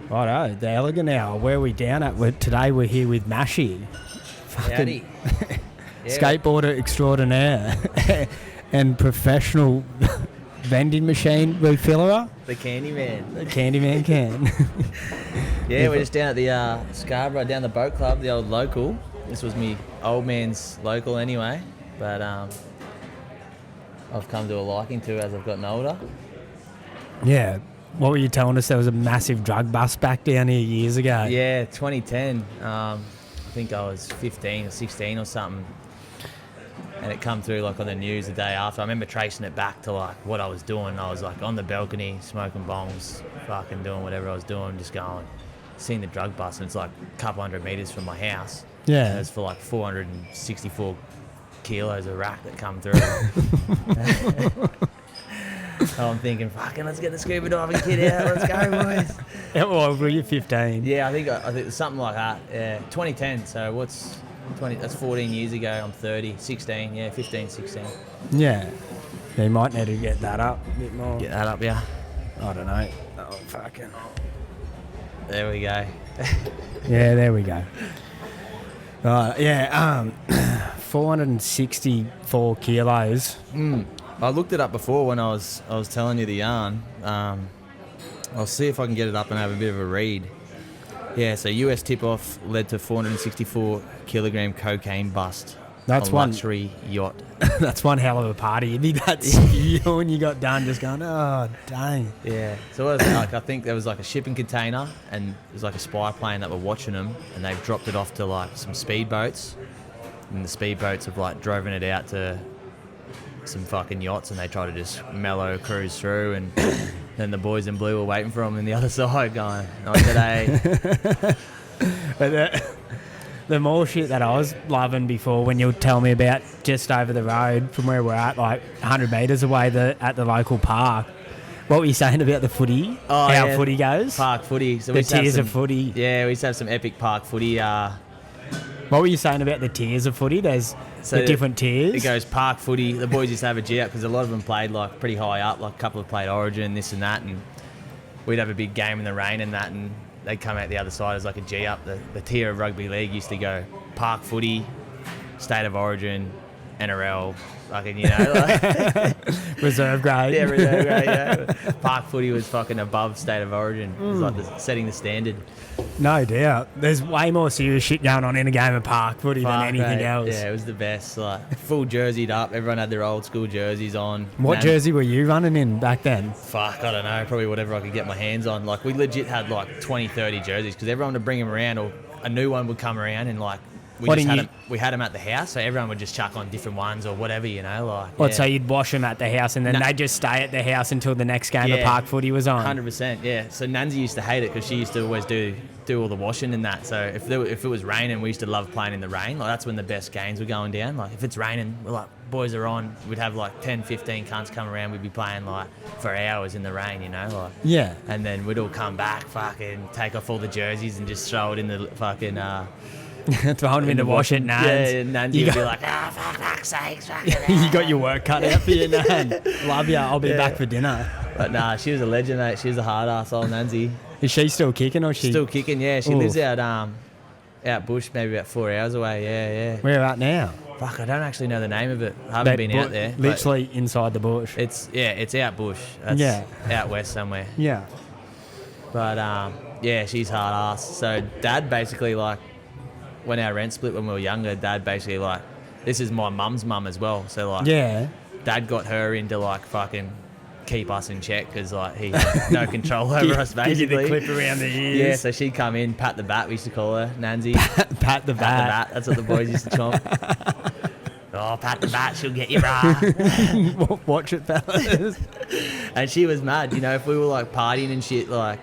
Righto, the Elegant Hour. Where are we down at? Today we're here with Mashy. Howdy. Skateboarder extraordinaire and professional vending machine refiller. The Candyman. The Candyman can. Yeah, we're just down at the Scarborough, down the boat club, the old local. This was me old man's local anyway, but I've come to a liking to as I've gotten older. Yeah. What were you telling us? There was a massive drug bust back down here years ago. Yeah, 2010. I think I was 15 or 16 or something. And it come through like on the news the day after. I remember tracing it back to like what I was doing. I was like on the balcony smoking bongs, fucking doing whatever I was doing, just going, seeing the drug bust. And it's like a couple hundred metres from my house. Yeah. And it's for like 464 kilos of rack that come through. So I'm thinking, fucking, let's get the scuba diving kit out. Let's go, boys. How old were you? 15? Yeah, I think it's something like that. Yeah, 2010. So what's 20? That's 14 years ago. I'm 30. 16. Yeah, 15, 16. Yeah. You might need to get that up a bit more. Get that up, yeah. I don't know. Oh, fucking. There we go. Yeah, there we go. Right, yeah, 464 kilos. I looked it up before when I was telling you the yarn. I'll see if I can get it up and have a bit of a read. Yeah, so US tip-off led to 464 kilogram cocaine bust. That's on one luxury yacht. That's one hell of a party. You'd be that spew when you got done, just going, oh, dang. Yeah. So what was it like? I think there was like a shipping container, and there was like a spy plane that were watching them, and they've dropped it off to like some speedboats, and the speedboats have like driven it out to some fucking yachts, and they try to just mellow cruise through, and then the boys in blue were waiting for them on the other side going, not today. But the more shit that I was loving before, when you would tell me about just over the road from where we're at, like 100 metres away at the local park, what were you saying about the footy? Oh, How yeah. footy goes? Park footy. So the tiers of footy. Yeah, we used to have some epic park footy. What were you saying about the tiers of footy? There's the different tiers. It goes park footy. The boys used to have a G up because a lot of them played like pretty high up. Like a couple have played Origin, this and that, and we'd have a big game in the rain and that, and they'd come out the other side as like a G up. The tier of rugby league used to go park footy, state of origin, NRL, fucking, you know, like reserve grade. Yeah, reserve grade. Yeah. Park footy was fucking above state of origin. It was like setting the standard. No doubt. There's way more serious shit going on in a game of park footy than anything else. Yeah, it was the best. Like full jerseyed up. Everyone had their old school jerseys on. What jersey were you running in back then? Fuck, I don't know. Probably whatever I could get my hands on. Like we legit had like 20, 30 jerseys because everyone would bring them around, or a new one would come around, and like we had them at the house, so everyone would just chuck on different ones or whatever, you know. Like, what? Yeah. So you'd wash them at the house, and then they'd just stay at the house until the next game of park footy was on. 100%, yeah. So Nancy used to hate it because she used to always do all the washing and that. So if it was raining, we used to love playing in the rain. Like that's when the best games were going down. Like if it's raining, we're like, boys are on. We'd have like 10, 15 cunts come around. We'd be playing like for hours in the rain, you know. Like, yeah. And then we'd all come back, fucking take off all the jerseys and just throw it in the fucking. Throw them in the wash at Nans. Yeah, Nancy would be like, for fuck's sake, you got your work cut out for you, Nan. Love ya. I'll be back for dinner. But nah, she was a legend, mate. She was a hard ass old Nancy. Is she still kicking, or she? Still kicking, yeah. She lives out bush, maybe about 4 hours away. Yeah. Where at now? Fuck, I don't actually know the name of it. I haven't been out there. Literally inside the bush. It's out bush. That's out west somewhere. Yeah. But she's hard ass. So Dad basically like, when our rent split when we were younger, Dad basically like, this is my mum's mum as well. So like, Dad got her into like fucking keep us in check because like he had no control over us basically. Give you the clip around the ears. Yeah, so she'd come in, pat the bat, we used to call her, Nancy. Pat the bat. That's what the boys used to chomp. Oh, pat the bat, she'll get you, brah. Watch it, fellas. And she was mad, you know, if we were like partying and shit, like,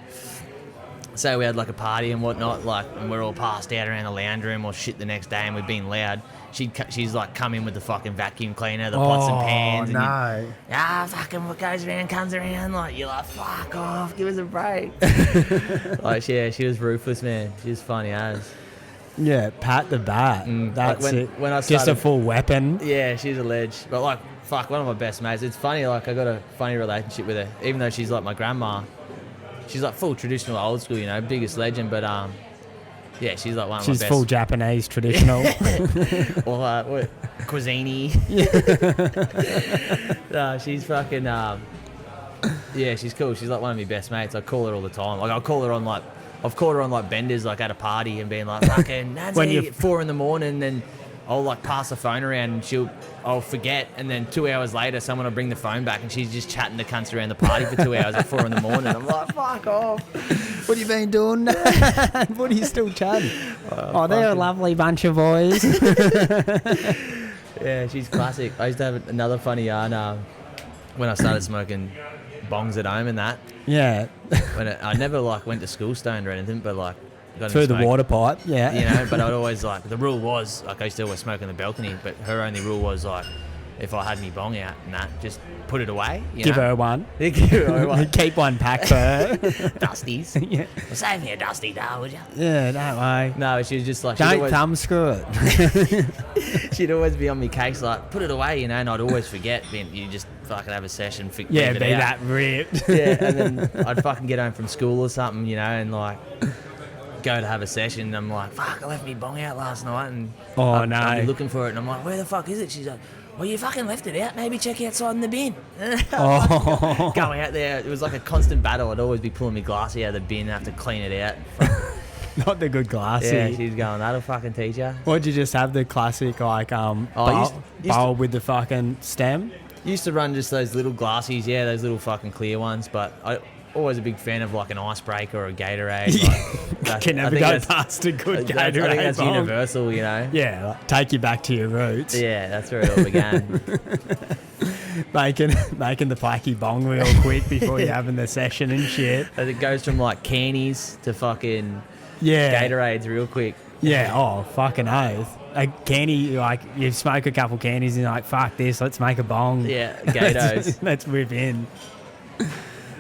say we had like a party and whatnot, like, and we're all passed out around the lounge room or shit the next day and we've been loud, she's like come in with the fucking vacuum cleaner, the pots and pans. And fucking what goes around comes around. Like, you're like, fuck off, give us a break. Like, yeah, she was ruthless, man. She was funny as. Yeah, pat the bat. That's like it. When I started, just a full weapon. Yeah, she's a ledge. But like, fuck, one of my best mates. It's funny, like I got a funny relationship with her, even though she's like my grandma. she's like full traditional old school, you know, biggest legend. But yeah, she's like one of my She's best. full Japanese traditional. Or what? Cuisine. No, she's fucking. Yeah, she's cool. She's like one of my best mates. I call her all the time. Like I've called her on like benders, like at a party, and being like, fucking Nancy, at 4 a.m. Then I'll like pass the phone around, and I'll forget, and then 2 hours later, someone will bring the phone back, and she's just chatting to cunts around the party for 2 hours at 4 a.m. I'm like, fuck off. What have you been doing? What are you still chatting? They're a lovely bunch of boys. Yeah, she's classic. I used to have another funny yarn when I started smoking bongs at home and that. Yeah. When I never like went to school stoned or anything, but like got Through into the smoke, water pipe, yeah. you know. But I'd always like the rule was like I used to always smoke on the balcony, but her only rule was like if I had me bong out and that, just put it away. Give her one. Give her one. Keep one pack for her. Dusties. Yeah. Well, save me a dusty, though, would you? Yeah, don't worry. No, she was just like Don't thumb screw it. she'd always be on me case like put it away, you know, and I'd always forget. Then you just fucking have a session. Yeah, leave it be out. that ripped. Yeah, and then I'd fucking get home from school or something, you know, and like go to have a session. And I'm like, fuck, I left me bong out last night, and I'd be looking for it, and I'm like, where the fuck is it? She's like, well, you fucking left it out. Maybe check outside in the bin. Oh. Going out there, it was like a constant battle. I'd always be pulling my glassy out of the bin and have to clean it out. Not the good glassy. Yeah, she's going, that'll fucking teach her. Or did you just have the classic like bowl with the fucking stem? Used to run just those little glassies, yeah, those little fucking clear ones, but I always a big fan of like an icebreaker or a Gatorade. Like, Can never go past a good Gatorade. I think that's bong. universal, you know? Yeah, like, take you back to your roots. Yeah, that's where it all began. making the placky bong real quick before you're having the session and shit. As it goes from like cannies to fucking Gatorades real quick. Yeah, oh, fucking oath. A candy, like, you smoke a couple candies and you're like, fuck this, let's make a bong. Yeah, Gatos. Let's whip in.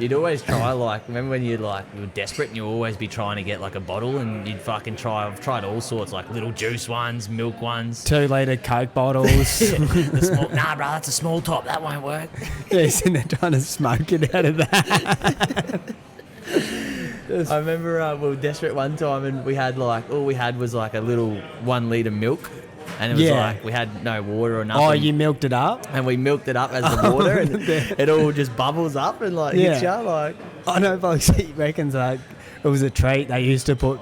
You'd always try, like, remember when you were desperate and you'd always be trying to get like a bottle, and you'd fucking I've tried all sorts, like little juice ones, milk ones. 2 litre Coke bottles. The small, nah, bro, that's a small top, that won't work. Yeah, he's in there trying to smoke it out of that. I remember we were desperate one time, and we had like, all we had was like a little 1 litre milk, and it was like we had no water or nothing. Oh, you milked it up? And we milked it up as the water, and it all just bubbles up and like hits you like. I know, folks. He reckons like it was a treat. They used to put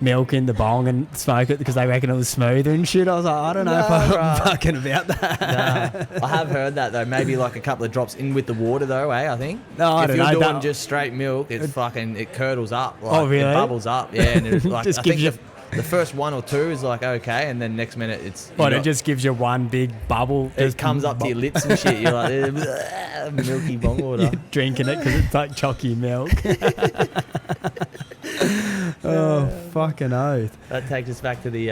milk in the bong and smoke it because they reckon it was smoother and shit. I was like, I don't know if I'm fucking about that. Nah, I have heard that though. Maybe like a couple of drops in with the water though, I think. No, I don't know. If you're doing just straight milk, it's fucking, it curdles up. Like, oh, really? It bubbles up, yeah. And it's like, just I gives think you... the first 1 or 2 is like okay, and then next minute it's... But it just gives you one big bubble. It comes up to your lips and shit. You're like, milky bong water. You're drinking it because it's like chalky milk. Oh, fucking oath. That takes us back to the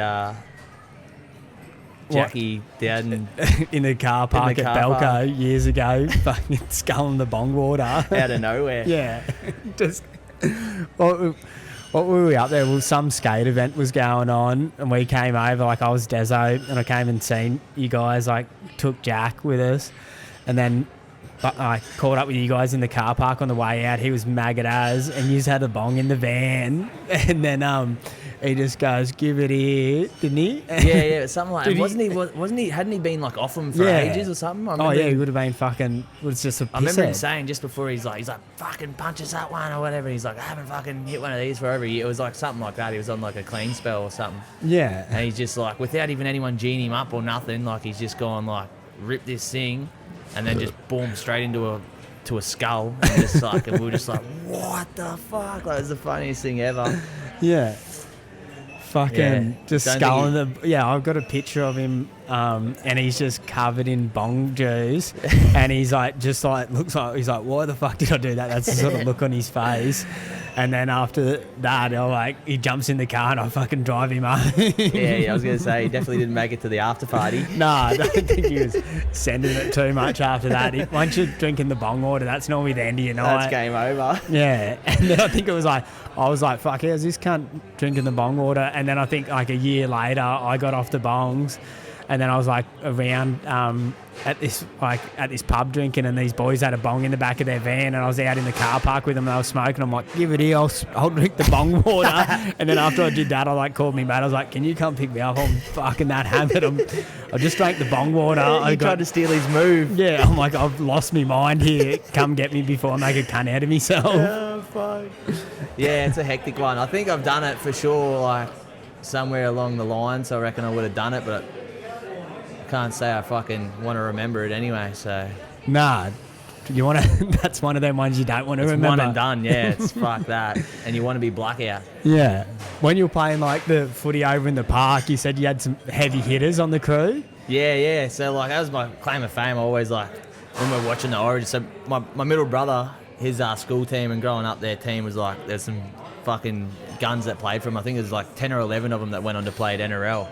Jackie down in the car park at Belco years ago, fucking sculling the bong water. Out of nowhere. Yeah. Just... What were we up there? Well, some skate event was going on, and we came over, like I was Dezo, and I came and seen you guys, like took Jack with us, and then I caught up with you guys in the car park on the way out. He was maggot as, and you just had a bong in the van, and then he just goes, give it here, didn't he? Yeah, something like that. Wasn't he, hadn't he been like off him for ages or something? Oh yeah, he would have been fucking, was just a pisshead. I remember him saying just before he's like, fucking punch us that one or whatever. He's like, I haven't fucking hit one of these for over a year. It was like something like that. He was on like a clean spell or something. Yeah. And he's just like, without even anyone geeing him up or nothing, like he's just gone like, rip this thing, and then just boom, straight into a skull. And just like, and we were just like, what the fuck? Like, it was the funniest thing ever. Yeah. Fucking just sculling the... Yeah, I've got a picture of him, and he's just covered in bong juice, and he's like, just like, looks like, he's like, why the fuck did I do that? That's the sort of look on his face. And then after that, he jumps in the car and I fucking drive him home. Yeah, I was going to say, he definitely didn't make it to the after party. No, I don't think he was sending it too much after that. Once you're drinking the bong water, that's normally the end of your night. That's game over. Yeah. And then I think it was like, I was like, fuck, how's this cunt drinking the bong water? And then I think like a year later, I got off the bongs And then I was like around at this pub drinking, and these boys had a bong in the back of their van, and I was out in the car park with them and they were smoking. I'm like, give it here, I'll drink the bong water. And then after I did that, I like called me mate. I was like, can you come pick me up? I'm fucking that hammered. I just drank the bong water. You tried to steal his move. Yeah, I'm like, I've lost my mind here. Come get me before I make a cunt out of myself. Oh, fuck. Yeah, it's a hectic one. I think I've done it for sure, like somewhere along the line, so I reckon I would have done it, but I can't say I fucking want to remember it anyway, so. Nah, you want to, that's one of them ones you don't want to remember. One and done, yeah, it's fuck that. And you want to be blackout. Yeah. When you were playing like the footy over in the park, you said you had some heavy hitters on the crew? Yeah, so like that was my claim of fame. I always like, when we're watching the Origin, so my middle brother, his school team and growing up, their team was like, there's some fucking guns that played for him. I think there's like 10 or 11 of them that went on to play at NRL.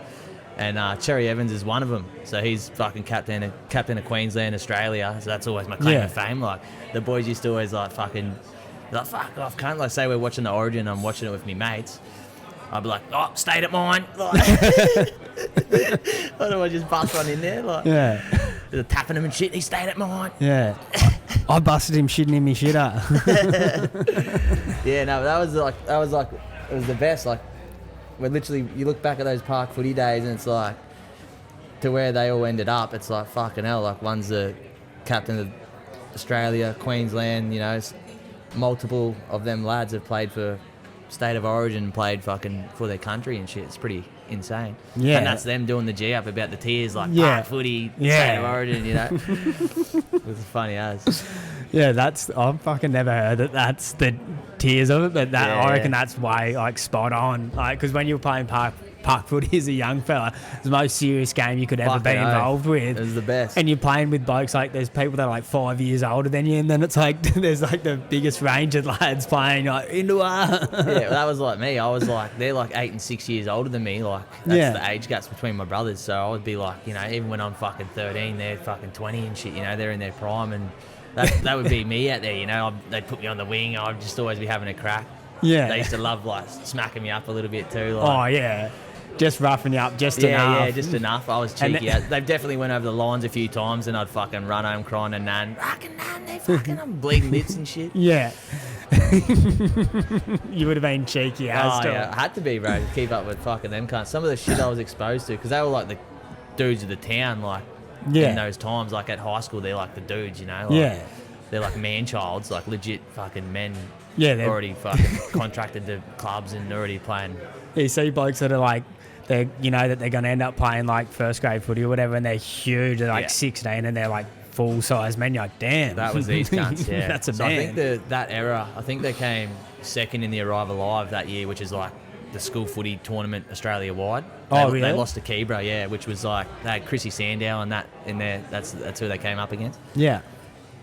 And Cherry Evans is one of them. So he's fucking captain of Queensland, Australia. So that's always my claim of fame. Like, the boys used to always like fucking, like, fuck off, can't like say we're watching the Origin, I'm watching it with me mates. I'd be like, oh, stayed at mine. Like, I don't want to just bust one in there. Like, they're tapping him and shit. He stayed at mine. Yeah. I busted him shitting in me shitter. Yeah, no, that was like, it was the best. Like, where literally you look back at those park footy days and it's like, to where they all ended up, it's like fucking hell. Like, one's the captain of Australia, Queensland, you know, multiple of them lads have played for State of Origin, played fucking for their country and shit. It's pretty insane. Yeah. And that's them doing the G up about the tiers, like park footy, State of Origin, you know. It was funny as. Yeah, I've fucking never heard that that's the tiers of it, but that I reckon that's way like spot on. Like, because when you were playing park footy as a young fella, it's the most serious game you could ever be involved with. It was the best. And you're playing with blokes like, there's people that are like 5 years older than you, and then it's like there's like the biggest range of lads playing like into Yeah, well, that was like me. I was like, they're like 8 and 6 years older than me. Like, that's the age gaps between my brothers. So I would be like, you know, even when I'm fucking 13, they're fucking 20 and shit. You know, they're in their prime, and that would be me out there. You know, they'd put me on the wing. I'd just always be having a crack. Yeah. They used to love like smacking me up a little bit too. Like, oh yeah. Just roughing you up just enough. Yeah, just enough. I was cheeky. They've definitely went over the lines a few times, and I'd fucking run home crying to Nan. Fucking Nan, they fucking, I'm bleeding lips and shit. Yeah. You would have been cheeky as to. Yeah, I had to be, bro, to keep up with fucking them cunts. Some of the shit I was exposed to, because they were like the dudes of the town, like, in those times, like at high school, they're like the dudes, you know? Like, they're like man-childs, like legit fucking men. Yeah, they're already fucking contracted to clubs and already playing. Yeah, you see blokes that are like, they, you know, that they're going to end up playing like first grade footy or whatever, and they're huge. They're like 16 and they're like full size men. You're like, damn. That was these cunts, yeah. That's a man. I think that era, I think they came second in the Arrive Alive that year, which is like the school footy tournament Australia-wide. They lost to Keebra, yeah, which was like, they had Chrissy Sandow and that in there. That's who they came up against. Yeah.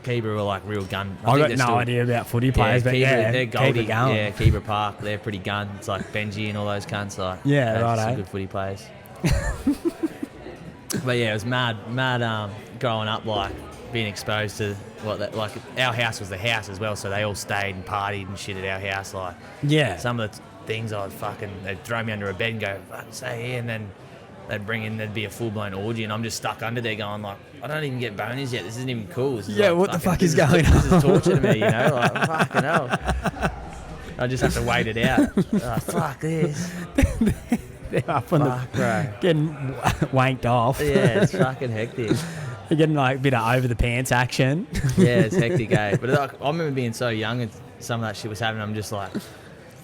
Keebra were like real gun. I got no idea about footy players, but they're Goldie. Yeah, Keebra Park, they're pretty gun. It's like Benji and all those cunts. Like, some good footy players. But yeah, it was mad growing up, like being exposed to like our house was the house as well, so they all stayed and partied and shit at our house. Like, some of the things they'd throw me under a bed and go, fuck, stay here, and then there'd be a full-blown orgy, and I'm just stuck under there going like, I don't even get boners yet, this isn't even cool. This is like, what the fuck is going on? This is torture to me, you know, like, fucking hell. I just have to wait it out. Oh, fuck this. They're up on getting wanked off. Yeah, it's fucking hectic. They're getting like a bit of over-the-pants action. Yeah, it's hectic, eh? But like, I remember being so young and some of that shit was happening, I'm just like,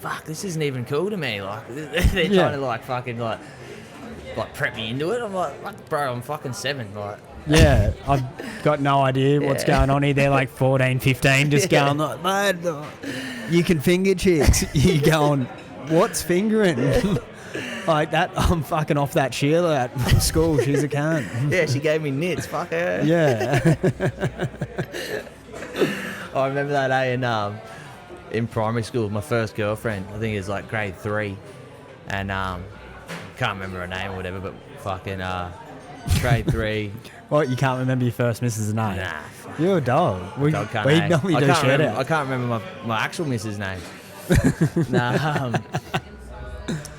fuck, this isn't even cool to me. Like, they're trying to like fucking like prep me into it. I'm like, bro, I'm fucking 7. Like, yeah, I've got no idea what's going on here. They're like 14, 15, just going like, mate, you can finger chicks. You going, what's fingering? Like that, I'm fucking off that Sheila at school. She's a cunt. Yeah, she gave me nits. Fuck her. Yeah. I remember that day in primary school. My first girlfriend, I think it was like grade 3, and can't remember her name or whatever, but fucking grade 3. What, you can't remember your first missus' name? Nah. You're a dog. We normally do shit out. I can't remember my actual missus' name. Nah.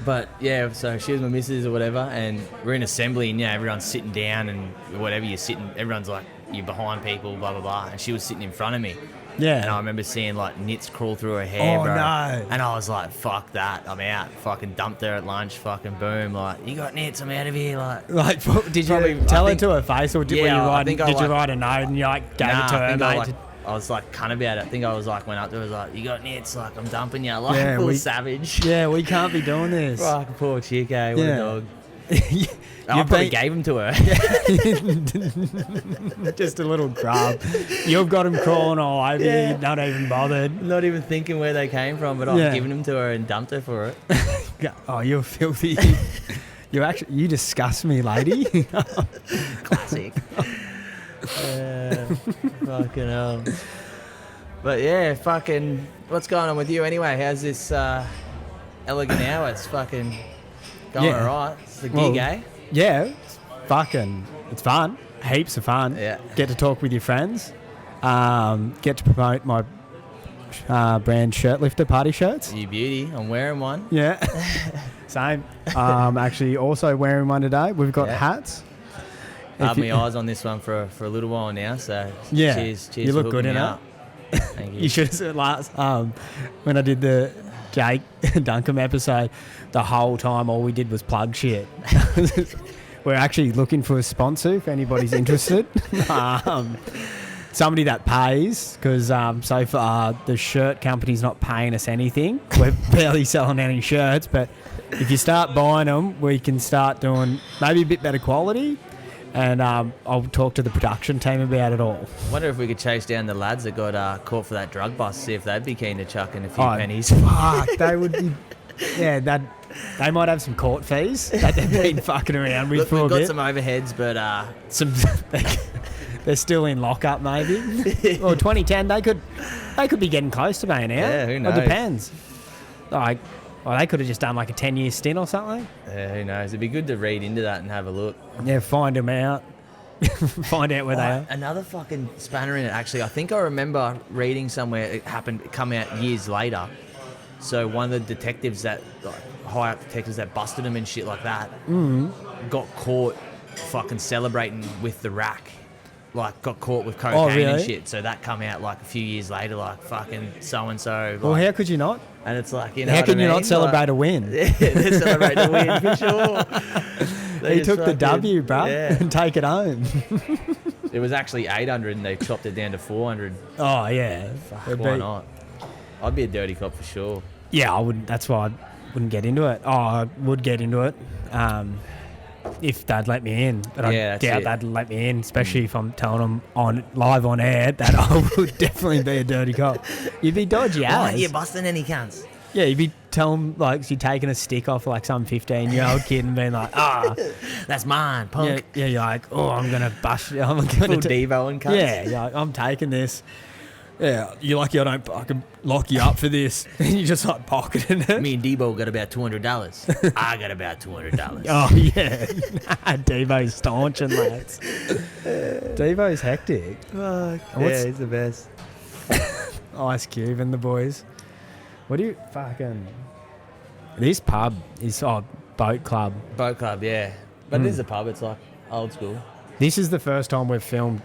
But yeah, so she was my missus or whatever, and we're in assembly, and everyone's sitting down and whatever you're sitting, everyone's like you're behind people, blah blah blah, and she was sitting in front of me. Yeah. And I remember seeing like nits crawl through her hair, Oh, bro. no. And I was like, fuck that, I'm out. Fucking dumped her at lunch, fucking boom. Like, you got nits, I'm out of here. Like, did you Probably- tell I her to her face, or did, Yeah, were you I write, think I did you like- write a note and you like gave it to her, mate? I was like cunt about it. I think I was like, went up to her, was like, you got nits, like I'm dumping you, like Yeah, full savage. Yeah, we can't be doing this. Fuck, poor chick, eh? What Yeah. a dog. You I probably beat- gave him to her. Just a little grub. You've got him crawling all over you. You're not even bothered. Not even thinking where they came from, but I've Yeah. given them to her and dumped her for it. Oh, you're filthy. You disgust me, lady. Classic. Fucking hell. But yeah, fucking. What's going on with you anyway? How's this elegant hour? It's fucking going Yeah. alright. It's the gig, Well, eh? Yeah, it's fun. Heaps of fun. Yeah. Get to talk with your friends. Get to promote my brand shirt lifter party shirts. You beauty. I'm wearing one. Yeah. Same. Actually, also wearing one today. We've got Yeah. hats. I If had you- my eyes on this one for a little while now, so Yeah. cheers You for look hooking good in me it. up. Thank you. You should have said last when I did the Jake Duncombe episode. The whole time, all we did was plug shit. We're actually looking for a sponsor if anybody's interested. Somebody that pays, because so far the shirt company's not paying us anything. We're barely selling any shirts, but if you start buying them, we can start doing maybe a bit better quality. And I'll talk to the production team about it all. Wonder if we could chase down the lads that got caught for that drug bust, see if they'd be keen to chuck in a few Oh, pennies. Fuck, they would be. Yeah, they might have some court fees that they've been fucking around with Look, for a we've got bit. some overheads, but Some, they're still in lockup, maybe. Or 2010, they could be getting close to being out. Yeah, who knows? It depends. Like, they could have just done like a 10-year stint or something. who knows? It'd be good to read into that and have a look. Yeah, find them out. Find out where they are. Another fucking spanner in it, actually. I think I remember reading somewhere it come out years later. So one of the detectives that, like, high up detectives that busted him and shit like that, got caught fucking celebrating with the rack. Like, got caught with cocaine and really? shit. So that come out like a few years later, like fucking so-and-so. Well, like, how could you not? and it's like, you know, How what can I you mean? not celebrate Like, a win? they celebrate a win for sure. They He just took the fucking- W, bro, Yeah. and take it home. It was actually 800 and they chopped it down to 400. Oh, yeah. It'd Why be- not? I'd be a dirty cop for sure. Yeah, I wouldn't. That's why I wouldn't get into it. Oh, I would get into it if they'd let me in. But Yeah, I that's doubt it. they'd let me in, especially if I'm telling them on live on air that I would definitely be a dirty cop. You'd be dodgy Why as. aren't you busting any cunts? Yeah, you'd be telling like you're taking a stick off like some 15-year-old kid and being like, That's mine, yeah, punk. yeah, you're like, oh, I'm gonna bust you. I'm Full gonna Devo and cunts. yeah, you're like, I'm taking this. Yeah, you're lucky I don't fucking lock you up for this. And you just like pocketing it. Me and Debo got about $200. I got about $200. Oh, yeah. Devo's staunching, lads. Devo's hectic. Fuck. what's- he's the best. Ice Cube and the boys. What do you fucking... This pub is... Oh, boat club. Boat club, yeah. But this is a pub. It's like old school. This is the first time we've filmed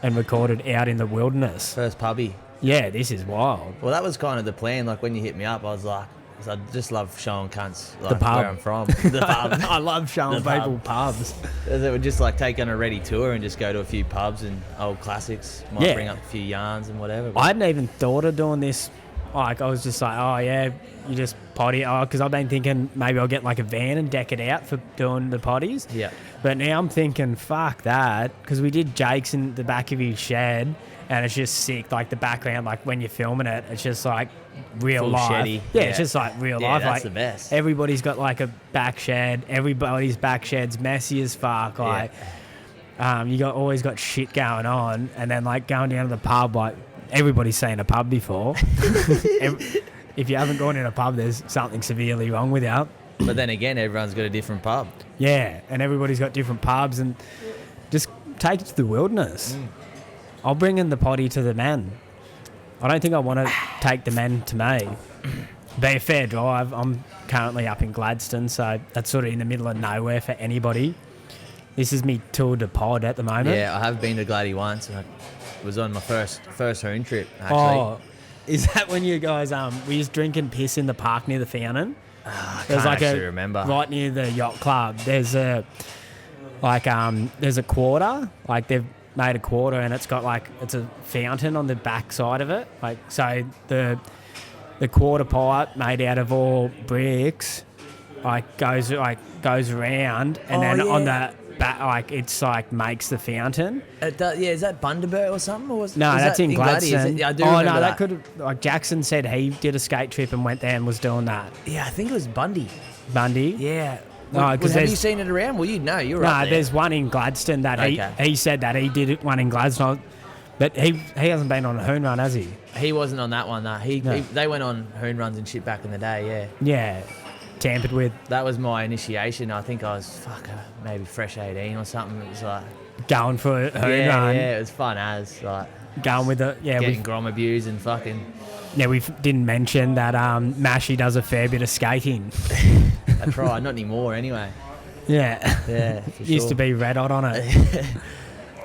and recorded out in the wilderness. First pubby. Yeah, this is wild. Well, that was kind of the plan. Like when you hit me up, I was like, 'cause I just love showing cunts like, The pub. where I'm from. The pub. I love showing The pub. people pubs. They would just like take on a ready tour and just go to a few pubs and old classics. Might Yeah. bring up a few yarns and whatever. but- I hadn't even thought of doing this. Like, I was just like, oh, yeah, you just potty. Oh, because I've been thinking maybe I'll get like a van and deck it out for doing the potties. Yeah. But now I'm thinking, fuck that. Because we did Jake's in the back of his shed and it's just sick. Like, the background, like, when you're filming it, it's just like real Full life. sheddy. Yeah, Yeah. it's just like real Yeah, life. that's Like, the best. Everybody's got like a back shed. Everybody's back shed's messy as fuck. Like, you always got shit going on. And then, like, going down to the pub, like, everybody's seen a pub before. If you haven't gone in a pub, there's something severely wrong with you. But then again, everyone's got a different pub. Yeah, and everybody's got different pubs, and just take it to the wilderness. I'll bring in the potty to the men. I don't think I want to take the men to me. Be a fair drive. I'm currently up in Gladstone, so that's sort of in the middle of nowhere for anybody. This is me tour de pod at the moment. Yeah, I have been to Gladdy once. And it was on my first hoon trip, actually. Oh, is that when you guys were just drinking piss in the park near the fountain? I can't actually remember. Right near the yacht club. There's a quarter. Like they've made a quarter, and it's got it's a fountain on the back side of it. Like so the quarter pipe made out of all bricks, goes around, and then on the back, it's makes the fountain. It does, yeah, is that Bundaberg or something? Or no, that's in Gladstone. Yeah, I do remember that could have. Jackson said he did a skate trip and went there and was doing that. Yeah, I think it was Bundy. Yeah. No, have you seen it around? Well, you'd know. You're right there. There's one in Gladstone that he said that he did one in Gladstone, but he hasn't been on a hoon run, has he? He wasn't on that one, though. They went on hoon runs and shit back in the day, yeah. Yeah, tampered with. That was my initiation. I think I was, maybe fresh 18 or something. It was like... Going for a hoon run. Yeah, it was fun as, Going with it, yeah. Getting grom abused and fucking... Yeah, we didn't mention that Mashy does a fair bit of skating. That's right, not anymore anyway. Yeah. Yeah, for Used to be red hot on it.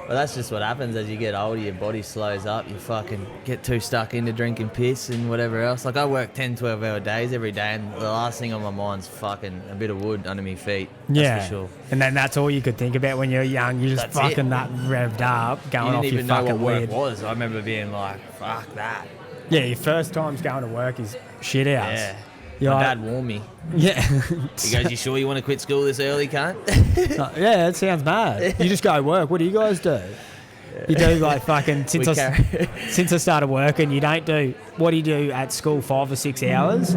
Well, that's just what happens as you get older. Your body slows up. You fucking get too stuck into drinking piss and whatever else. I work 10, 12-hour days every day, and the last thing on my mind's fucking a bit of wood under my feet. That's for sure. And then that's all you could think about when you're young. You're just that revved up, going off your fucking lid. You didn't even know what work was. I remember being like, fuck that. Yeah, your first times going to work is shit house. Yeah. My dad warned me. Yeah. He goes, you sure you want to quit school this early, cunt? Yeah, that sounds bad. You just go to work. What do you guys do? You do fucking, since I started working, you don't do, what do you do at school, 5 or 6 hours?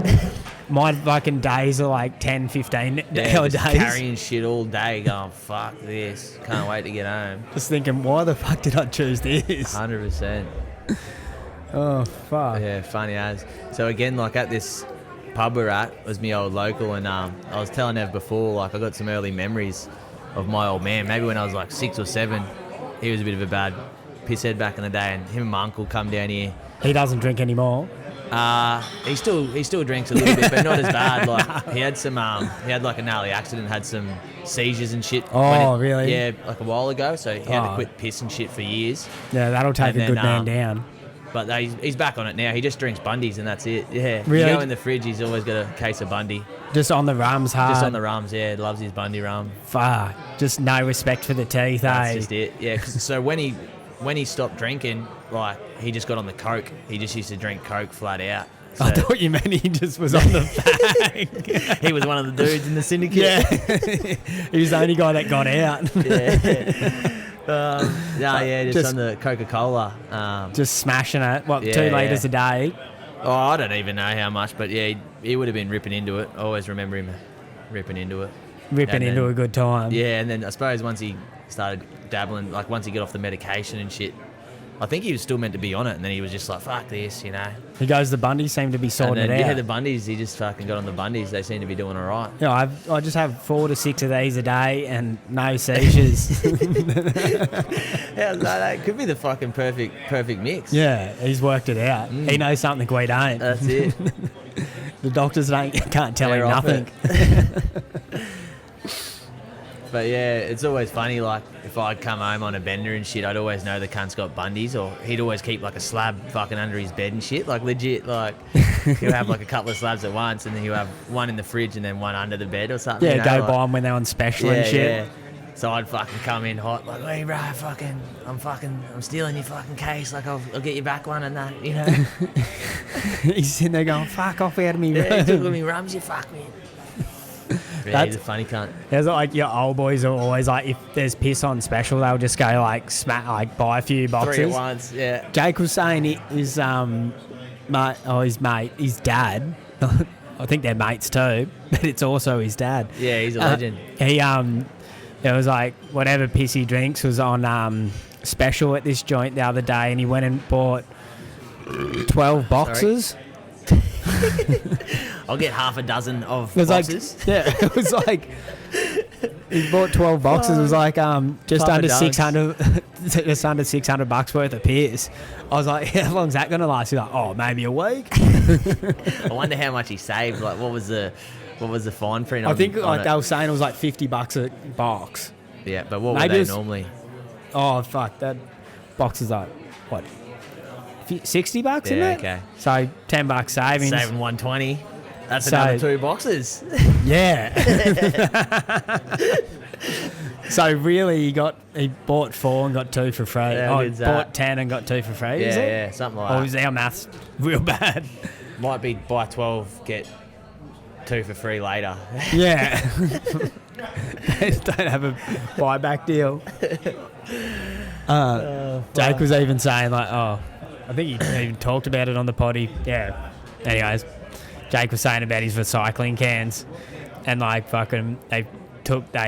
My fucking days are 10, 15 hour days. Carrying shit all day going, fuck this. Can't wait to get home. Just thinking, why the fuck did I choose this? 100%. Oh, fuck. Yeah, funny as. So again, at this pub we're at was my old local, and I was telling Ev before, I got some early memories of my old man. Maybe when I was 6 or 7, he was a bit of a bad pisshead back in the day, and him and my uncle come down here. He doesn't drink anymore. He still drinks a little bit, but not as bad. He had some he had a gnarly accident, had some seizures and shit. Oh, really? Yeah, a while ago. So he had to quit piss and shit for years. Yeah, that'll take a good man down. But he's back on it now. He just drinks Bundies and that's it. Yeah. Really? You go in the fridge, he's always got a case of Bundy. Just on the rums hard. Just on the rums, yeah. Loves his Bundy rum. Fuck. Just no respect for the teeth, That's just it. Yeah. So when he stopped drinking, he just got on the Coke. He just used to drink Coke flat out. So I thought you meant he just was on the bag. He was one of the dudes in the syndicate. Yeah. He was the only guy that got out. Yeah. Just on the Coca-Cola. Just smashing it. 2 litres a day? Oh, I don't even know how much, but yeah, he would have been ripping into it. I always remember him ripping into it. Ripping into a good time. Yeah, and then I suppose once he started dabbling, once he got off the medication and shit, I think he was still meant to be on it, and then he was just fuck this, He goes, the Bundies seem to be sorting it out. Yeah, the Bundies, he just fucking got on the Bundies. They seem to be doing all right. Yeah, I just have 4 to 6 of these a day and no seizures. Yeah, that could be the fucking perfect mix. Yeah, he's worked it out. He knows something we don't. That's it. The doctors can't tell him nothing. But yeah, it's always funny, if I'd come home on a bender and shit, I'd always know the cunt's got Bundies, or he'd always keep a slab fucking under his bed and shit, legit, he'll have a couple of slabs at once, and then he'll have one in the fridge and then one under the bed or something. Yeah, go buy them when they're on special and shit. Yeah. So I'd fucking come in hot, hey bro, I'm stealing your fucking case, I'll get you back one and that, He's sitting there going, fuck off out of me, bro. Yeah, he took me rums, you fuck me. Yeah, he's a funny cunt. There's your old boys are always if there's piss on special, they'll just go buy a few boxes. 3 at once, yeah. Jake was saying his his dad, I think they're mates too, but it's also his dad. Yeah, he's a legend. It was whatever piss he drinks was on special at this joint the other day, and he went and bought 12 boxes. I'll get half a dozen of boxes. Yeah, it was He bought 12 boxes. It was like just Papa under Dunks. 600, just under $600 worth of Pierce. I was like, how long's that gonna last? He's like, oh, maybe a week. I wonder how much he saved. Like, what was the fine print? I think on like it? they were saying it was like $50 a box. Yeah, but what Maybe were they it was- normally? Oh fuck, that box is like what, $60, isn't Yeah, it? okay. So $10 savings. Saving 120. That's So- another 2 boxes. Yeah. So really, he bought 4 and got 2 for free. Yeah, Oh, he good that. bought 10 and got 2 for free. Is Yeah, it? yeah, something like Or that. is our maths real bad? Might be buy 12, get 2 for free later. Yeah. They just don't have a buyback deal. Jake was even saying like, oh, I think he even talked about it on the potty. Yeah. Anyways, Jake was saying about his recycling cans, and like fucking they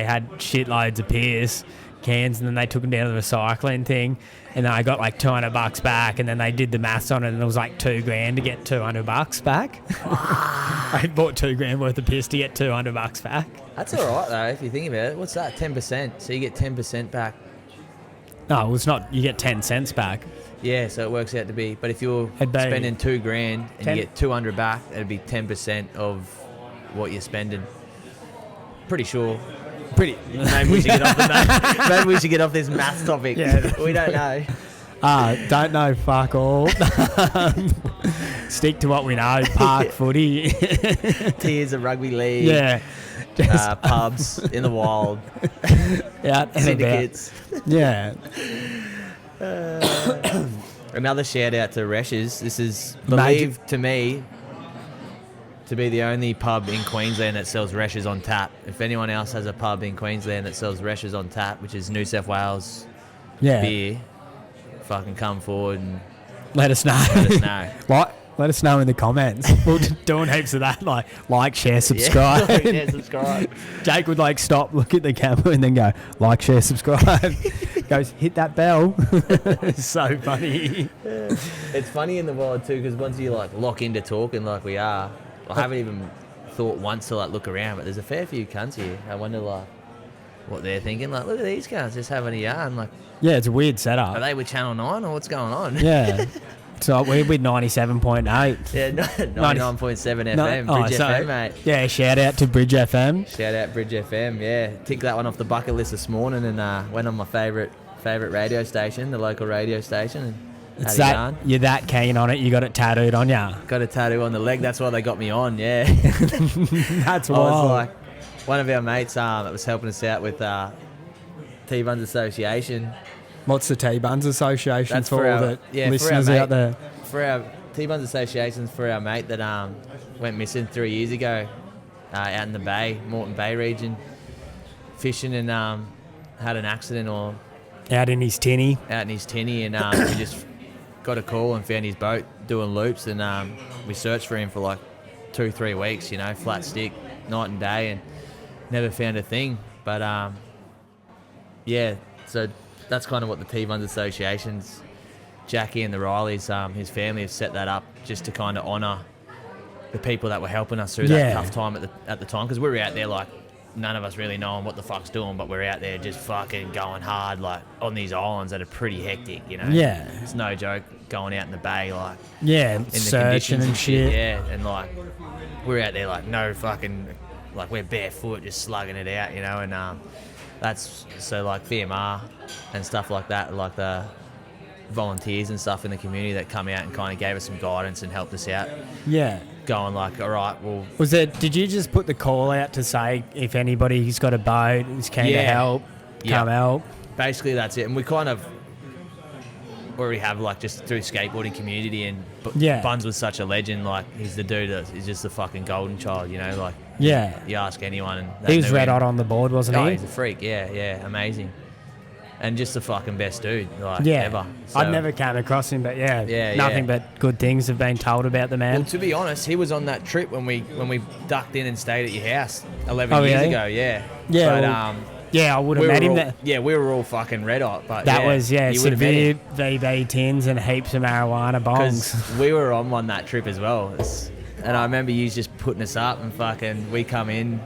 had shitloads of Pierce cans, and then they took them down to the recycling thing, and then I got like $200 back, and then they did the maths on it, and it was like $2,000 to get $200 back. I bought $2,000 worth of Pierce to get $200 back. That's all right though, if you think about it. What's that? 10%. So you get 10% back. No, well, it's not. You get 10 cents back. Yeah, so it works out to be. But if you're It'd be spending $2,000 and 10 you get 200 back, it'd be 10% of what you're spending. Pretty sure. Pretty. Maybe we should get off the maybe we should get off this maths topic. Yeah. We don't know. Don't know fuck all. Stick to what we know. Park footy. Tiers of rugby league. Yeah. Just Pubs in the wild. out and Syndicates. about. Yeah. Another shout out to Reshes. This is believed to me to be the only pub in Queensland that sells Reshes on tap. If anyone else has a pub in Queensland that sells Reshes on tap, which is New South Wales Yeah. beer, fucking come forward and Let us know. let us know. What? Let us know in the comments. We're doing heaps of that. Like, share, subscribe. Yeah, subscribe. Jake would stop, look at the camera, and then go like, share, subscribe. Goes, hit that bell. It's so funny. It's funny in the world too, because once you lock into talking like we are, I haven't even thought once to look around, but there's a fair few cunts here. I wonder what they're thinking. Look at these cunts just having a yarn. Yeah, it's a weird Are setup. they with Channel 9 or what's going on? Yeah. So we're with 97.8. Yeah, 99.7 FM, Bridge FM, mate. Yeah, shout out to Bridge FM. Shout out Bridge FM, yeah. Ticked that one off the bucket list this morning and went on my favourite radio station, the local radio station, and It's had a that yarn. you're that keen on it, you got it tattooed on ya. Got a tattoo on the leg, that's why they got me on, yeah. That's I was wild. like, one of our mates that was helping us out with T-Buns Association. What's the T-Buns Association That's for for all our- the yeah, for our listeners mate. out there? For our T-Buns Association's for our mate that went missing 3 years ago out in the Bay, Moreton Bay region, fishing and had an accident or Out in his tinny. out in his tinny and we just got a call and found his boat doing loops and we searched for him for 2-3 weeks, flat stick, night and day, and never found a thing. But yeah, so that's kind of what the T-Buns Association's, Jackie and the Rileys, his family have set that up just to kind of honour the people that were helping us through that Yeah. tough time at the time, because we were out there none of us really knowing what the fuck's doing, but we're out there just fucking going hard on these islands that are pretty hectic, Yeah. It's no joke going out in the bay Yeah, in the searching conditions and shit. yeah, and we're out there no fucking we're barefoot just slugging it out, and that's so VMR and stuff like that, the volunteers and stuff in the community that come out and kind of gave us some guidance and helped us out, Yeah. going all right, well, Did you just put the call out to say if anybody's got a boat is keen to Yeah. help, come help? basically that's it. And we kind of already have just through skateboarding community, and Yeah. Buns was such a legend, he's the dude that is just the fucking golden child, Yeah. you ask anyone and they He was knew red him. hot on the board, wasn't Oh, he? he's a freak, yeah, amazing. And just the fucking best dude, Yeah. ever. I'd So- never came across him, but Yeah, nothing yeah. but good things have been told about the man. Well, to be honest, he was on that trip when we ducked in and stayed at your house 11 Oh, years yeah? ago, yeah. Yeah, But, well, yeah, I would have we met were him all, there. yeah, we were all fucking red hot, but That yeah, was, you would have met severe him. VB tins and heaps of marijuana bongs. Because we were on that trip as well. And I remember you just putting us up and fucking, we come in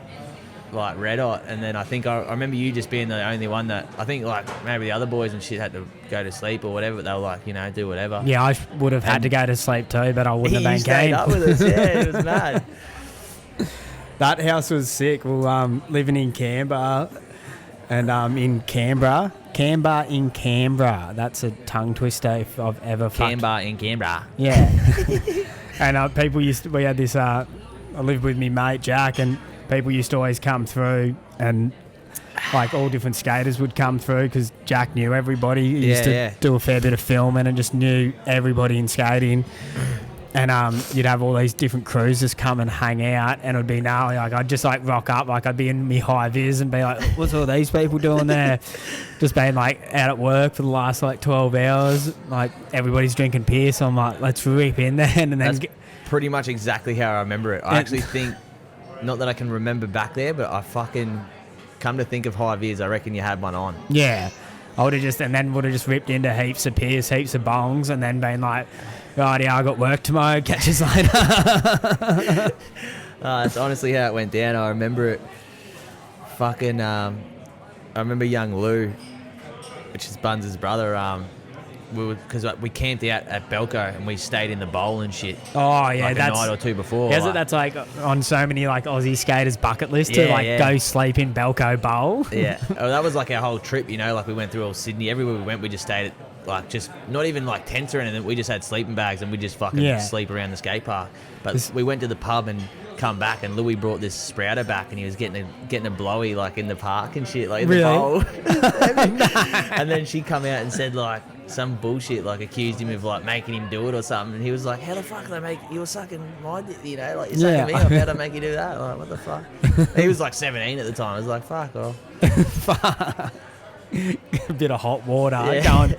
like red hot. And then I think I remember you just being the only one that I think like maybe the other boys and shit had to go to sleep or whatever. But they were like, do whatever. Yeah, I would have had to go to sleep too, but I wouldn't have been stayed keen. up with us. Yeah, it was mad. That house was sick. Well, living in Canberra and in Canberra in Canberra. That's a tongue twister if I've ever fucked. Canberra in Canberra. Yeah. And people we had this, I lived with me mate Jack, and people used to always come through, and like all different skaters would come through because Jack knew everybody. He used to do a fair bit of filming and just knew everybody in skating. And you'd have all these different crews just come and hang out, and it would be gnarly. Like I'd just like rock up, like I'd be in me high vis and be like, "What's all these people doing there?" Just being like out at work for the last like 12 hours. Like everybody's drinking beer, so I'm like, "Let's rip in there." And then that's pretty much exactly how I remember it. I actually think, not that I can remember back there, but I fucking come to think of high vis, I reckon you had one on. Yeah, I would have just ripped into heaps of beers, heaps of bongs, and then been like, right, yeah, I got work tomorrow. Catch us later. That's honestly how it went down. I remember it. Fucking, I remember young Lou, which is Buns' brother. Because we camped out at Belko and we stayed in the bowl and shit. Oh yeah, like that's a night or two before. Isn't that's like on so many like Aussie skaters' bucket list to go sleep in Belko Bowl? Yeah, that was like our whole trip. Like we went through all Sydney. Everywhere we went, we just stayed at like just not even like tents or anything. We just had sleeping bags and we just fucking sleep around the skate park. But we went to the pub and come back, and Louis brought this sprouter back, and he was getting a blowy like in the park and shit, like in the bowl. And then she come out and said like some bullshit, like accused him of like making him do it or something, and he was like, "How the fuck did I make you were sucking my dick, like you're sucking me up? How'd I make you do that? Like what the fuck?" And he was like 17 at the time. I was like, "Fuck off." Fuck. A bit of hot water going.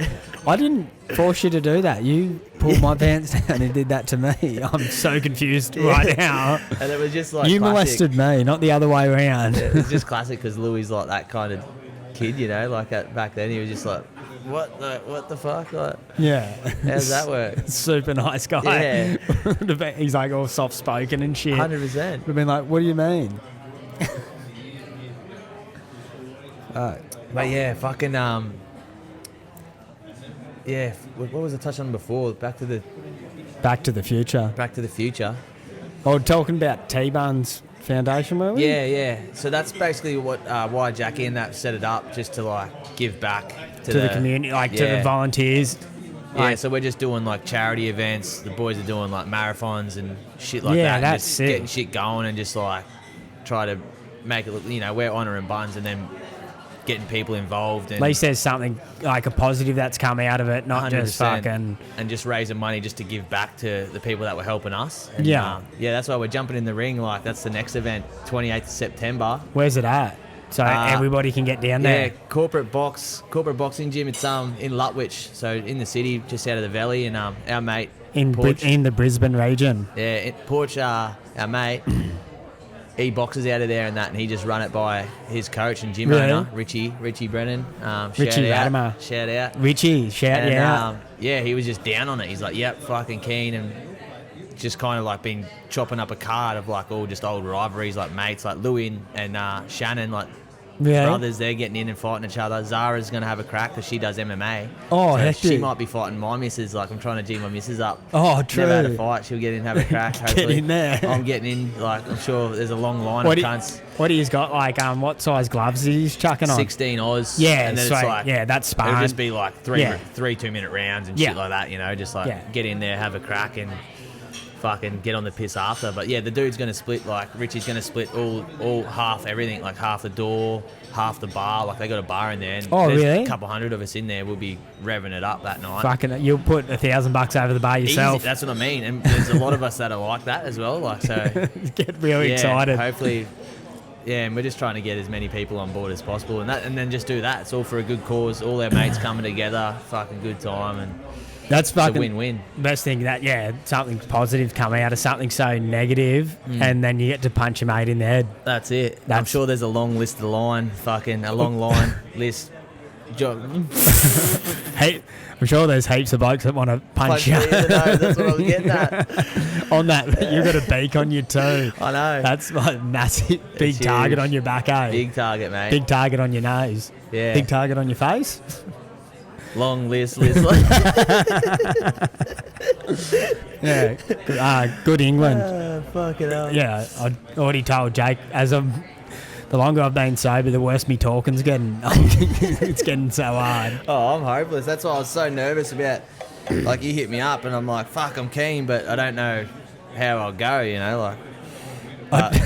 I didn't force you to do that. You pulled my pants down and did that to me. I'm so confused right now. And it was just like you classic. molested me, not the other way around. It was just classic because Louis like that kind of kid, like back then he was just like, what the fuck? Like, yeah. How does that work? Super nice guy. Yeah. He's like all soft spoken and shit. 100%. We've been like, what do you mean? But yeah, fucking yeah. What was I touching on before? Back to the Future. Oh, talking about T-Buns Foundation, were we? Yeah. So that's basically what why Jackie and that set it up, just to like give back to the community, like to the volunteers. Yeah, so we're just doing like charity events. The boys are doing like marathons and shit like that. Yeah, that's just sick. Getting shit going and just like try to make it look, we're honouring Buns and then getting people involved. And at least there's something like a positive that's come out of it, not 100%. Just fucking... And just raising money just to give back to the people that were helping us. And, yeah, that's why we're jumping in the ring. Like that's the next event, 28th of September. Where's it at? So everybody can get down there. Yeah, corporate boxing gym. It's in Lutwich, so in the city, just out of the valley. And our mate in the Brisbane region. Yeah, Porch, our mate, he boxes out of there and that, and he just run it by his coach and gym owner, Richie Brennan. Richie Latimer. Shout out. Richie, shout out. Yeah, he was just down on it. He's like, yep, fucking keen, and just kind of like been chopping up a card of like all just old rivalries, like mates, like Louis and Shannon, like brothers. They're getting in and fighting each other. Zara's going to have a crack because she does MMA. Oh, so hectic. She might be fighting my missus. Like I'm trying to G my missus up. Oh, true. Never had a fight. She'll get in and have a crack. Hopefully. Get in there. I'm getting in. Like I'm sure there's a long line of cunts. What he's got, like, what size gloves he's chucking on? 16 Oz. Yeah, and then sweet. It's like, that's sparring. It'll just be like three 2-minute rounds and shit like that, just like get in there, have a crack and fucking get on the piss after. But yeah, the dude's going to split, like Richie's going to split all half everything, like half the door, half the bar. Like they got a bar in there. And there's really? a couple hundred of us in there. We'll be revving it up that night. Fucking, you'll put $1,000 over the bar yourself. Easy, that's what I mean. And there's a lot of us that are like that as well. Like so, get really excited. Hopefully. Yeah, and we're just trying to get as many people on board as possible, and then just do that. It's all for a good cause. All our mates coming together, fucking good time, and that's fucking a win-win. Best thing that something positive coming out of something so negative, and then you get to punch your mate in the head. That's it. I'm sure there's a long list of a long line list. Hey, I'm sure there's heaps of blokes that want to punch you. me in the nose. That's what I was getting at. On that, you've got a beak on you too. I know. That's like massive, big It's target huge. on your back, eh? Big target, mate. Big target on your nose. Yeah. Big target on your face. Long list. Yeah. Good England. Fucking hell. Yeah, I already told Jake, the longer I've been sober, the worse me talking's getting. It's getting so hard. Oh, I'm hopeless. That's why I was so nervous about. Like, you hit me up, and I'm like, fuck, I'm keen, but I don't know how I'll go. You know, like.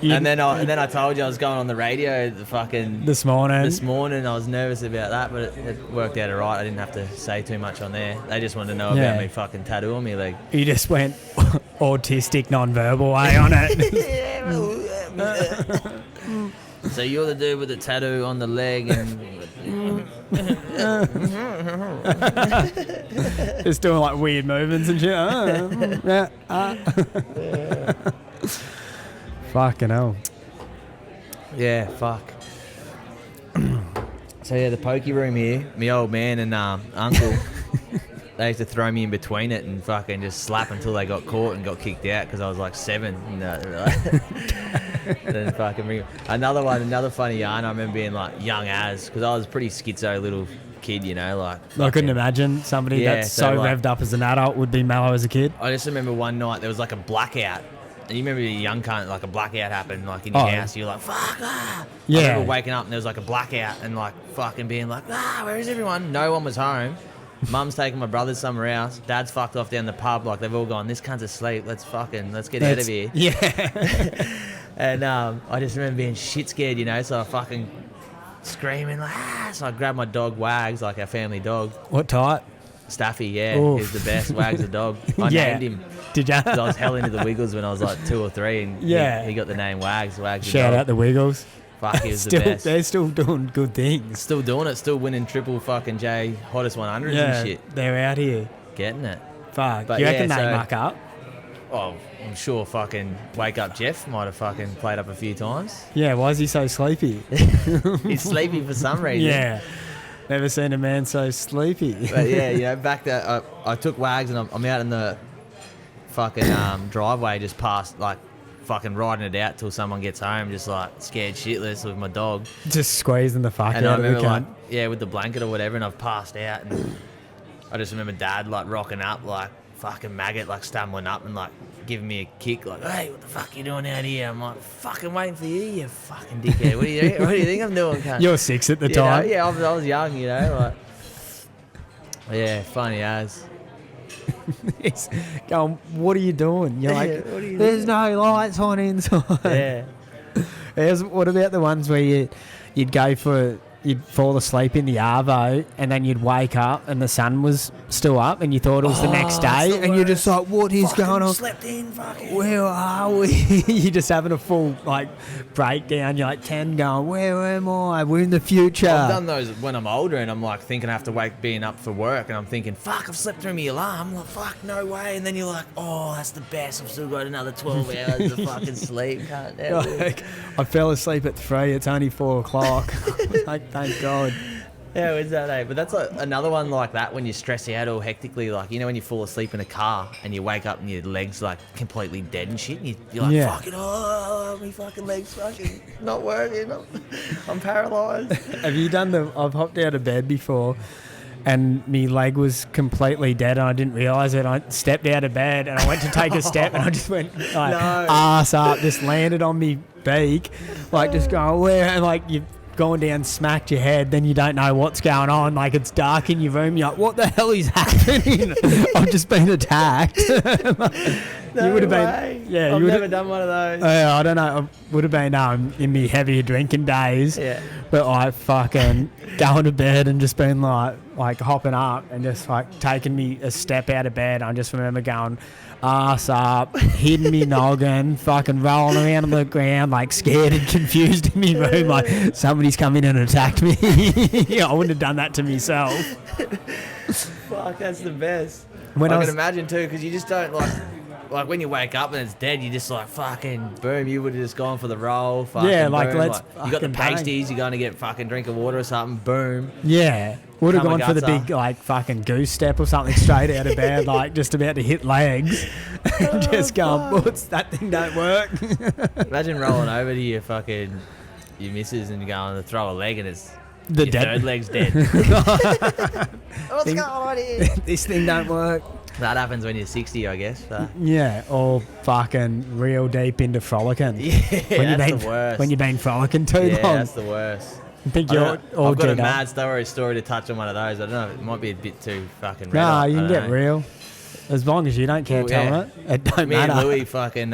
And then I told you I was going on the radio this morning. I was nervous about that, but it worked out alright. I didn't have to say too much on there. They just wanted to know about me fucking tattoo on my leg. You just went autistic, non-verbal way on it. So you're the dude with the tattoo on the leg and Just doing like weird movements and shit. Fucking hell. yeah, fuck. So yeah, the pokey room here, my old man and uncle, they used to throw me in between it and fucking just slap until they got caught and got kicked out because I was like 7. Then fucking bring another funny yarn. I remember being like young as, because I was a pretty schizo little kid, you know, like. I couldn't imagine somebody that's so like, revved up as an adult would be mellow as a kid. I just remember one night there was like a blackout. And you remember a young cunt, like a blackout happened, like in your house. You're like, fuck, ah. Yeah. I remember waking up and there was like a blackout and like fucking being like, where is everyone? No one was home. Mum's taking my brothers somewhere else. Dad's fucked off down the pub. Like they've all gone, this cunt's asleep. Let's get out of here. Yeah. And I just remember being shit scared, you know. So I fucking screaming like, So I grabbed my dog Wags, like our family dog. What type? Staffy, yeah. Oof. He's the best. Wags the dog. I named him. Did ya? 'Cause I was hell into the Wiggles when I was like 2 or 3, and he got the name Wags. Wags the Shout dog. out the Wiggles. Fuck, he was the best. They're still doing good things. Still doing it. Still winning triple fucking J hottest 100s and shit. They're out here. Getting it. Fuck. But You yeah, reckon they so- muck up? Oh, I'm sure fucking Wake Up Jeff might have fucking played up a few times. Yeah, why is he so sleepy? He's sleepy for some reason. Yeah. Never seen a man so sleepy. But yeah, you know, back there, I took Wags and I'm out in the fucking driveway just past, like, fucking riding it out till someone gets home, just like scared shitless with my dog. Just squeezing the fuck And I out of the remember, cunt. like, with the blanket or whatever, and I've passed out. And I just remember Dad, like, rocking up, like, fucking maggot, like, stumbling up and, like, giving me a kick, like, hey, what the fuck you doing out here? I'm like, fucking waiting for you fucking dickhead. What do you think I'm doing, cunt? You're 6 at the You know, time. yeah, I was young, you know, like. Yeah, funny as. He's going, what are you doing? You're like, What are you there's no lights on inside. Yeah. What about the ones where you'd fall asleep in the arvo and then you'd wake up and the sun was still up and you thought it was the next day and you're just like, what is going on? Slept in, fucking. Where are we? You're just having a full like breakdown. You're like 10 going, where am I? We're in the future. I've done those when I'm older and I'm like thinking I have to being up for work, and I'm thinking, fuck, I've slept through my alarm. I'm like, fuck, no way. And then you're like, oh, that's the best. I've still got another 12 hours of fucking sleep. Like, I fell asleep at 3. It's only 4 o'clock. Like, thank God. How is that, eh? But that's like another one like that when you stress out or hectically, like, you know, when you fall asleep in a car and you wake up and your legs like completely dead and shit, and you're like, fucking, my fucking legs fucking not working. I'm paralysed. Have you done I've hopped out of bed before and my leg was completely dead and I didn't realise it. I stepped out of bed and I went to take a step and I just went like ass up, just landed on me beak, like just going where, and like you've gone down, smacked your head, then you don't know what's going on, like it's dark in your room, you're like, what the hell is happening? I've just been attacked. You would have been, yeah. I've never done one of those. I don't know. I would have been in me heavier drinking days. Yeah. But I fucking going to bed and just been like hopping up and just like taking me a step out of bed. I just remember going ass up, hitting me noggin, fucking rolling around on the ground, like scared and confused in my room, like somebody's come in and attacked me. Yeah, I wouldn't have done that to myself. Fuck, that's the best. When I I can was- imagine too, because you just don't like. like when you wake up and it's dead, you just like fucking boom. You would have just gone for the roll. Fucking Yeah, like, boom, let's you got the fucking bang. pasties. You're going to get fucking drink of water or something. Boom. Yeah. Would have Come gone for the Augusta. big, like, fucking goose step or something straight out of bed, like, just about to hit legs. And just going, what's that thing don't work? Imagine rolling over to your missus and going to throw a leg and it's The your dead- third leg's dead. What's going on here? This thing don't work. That happens when you're 60, I guess. So. Yeah, or fucking real deep into frolicking. Yeah, When that's the worst. When you've been frolicking too yeah, long. that's the worst. I think I you're don't know, all I've got a G'd up. mad story to touch on one of those. I don't know. It might be a bit too fucking. Nah, red you hot, can I get don't know. real. As long as you don't care Well, telling yeah. it. It don't Me matter. and Louis fucking.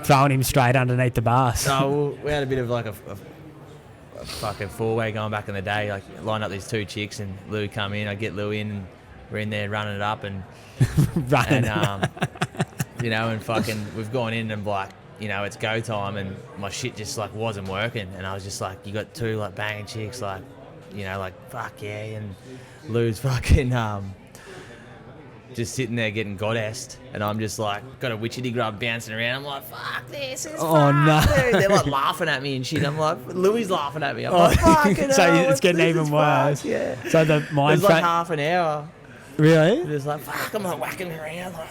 Throwing him straight underneath the bus. So we had a bit of like a fucking four-way going back in the day. Like line up these two chicks and Louis come in. I get Louis in and we're in there running it up and Running. you know, and fucking we've gone in and like, you know, it's go time and my shit just like wasn't working and I was just like, you got two like banging chicks like, you know, like fuck yeah, and Lou's fucking just sitting there getting goddessed and I'm just like got a witchetty grub bouncing around. I'm like, fuck this is Oh, no. They're like laughing at me and shit. I'm like, Louis laughing at me. I'm like, fucking So hell, it's what's getting this? even It's worse. fucked, yeah. So the It mind was like frame. half an hour. Really? Just like, fuck, I'm like whacking around. Like,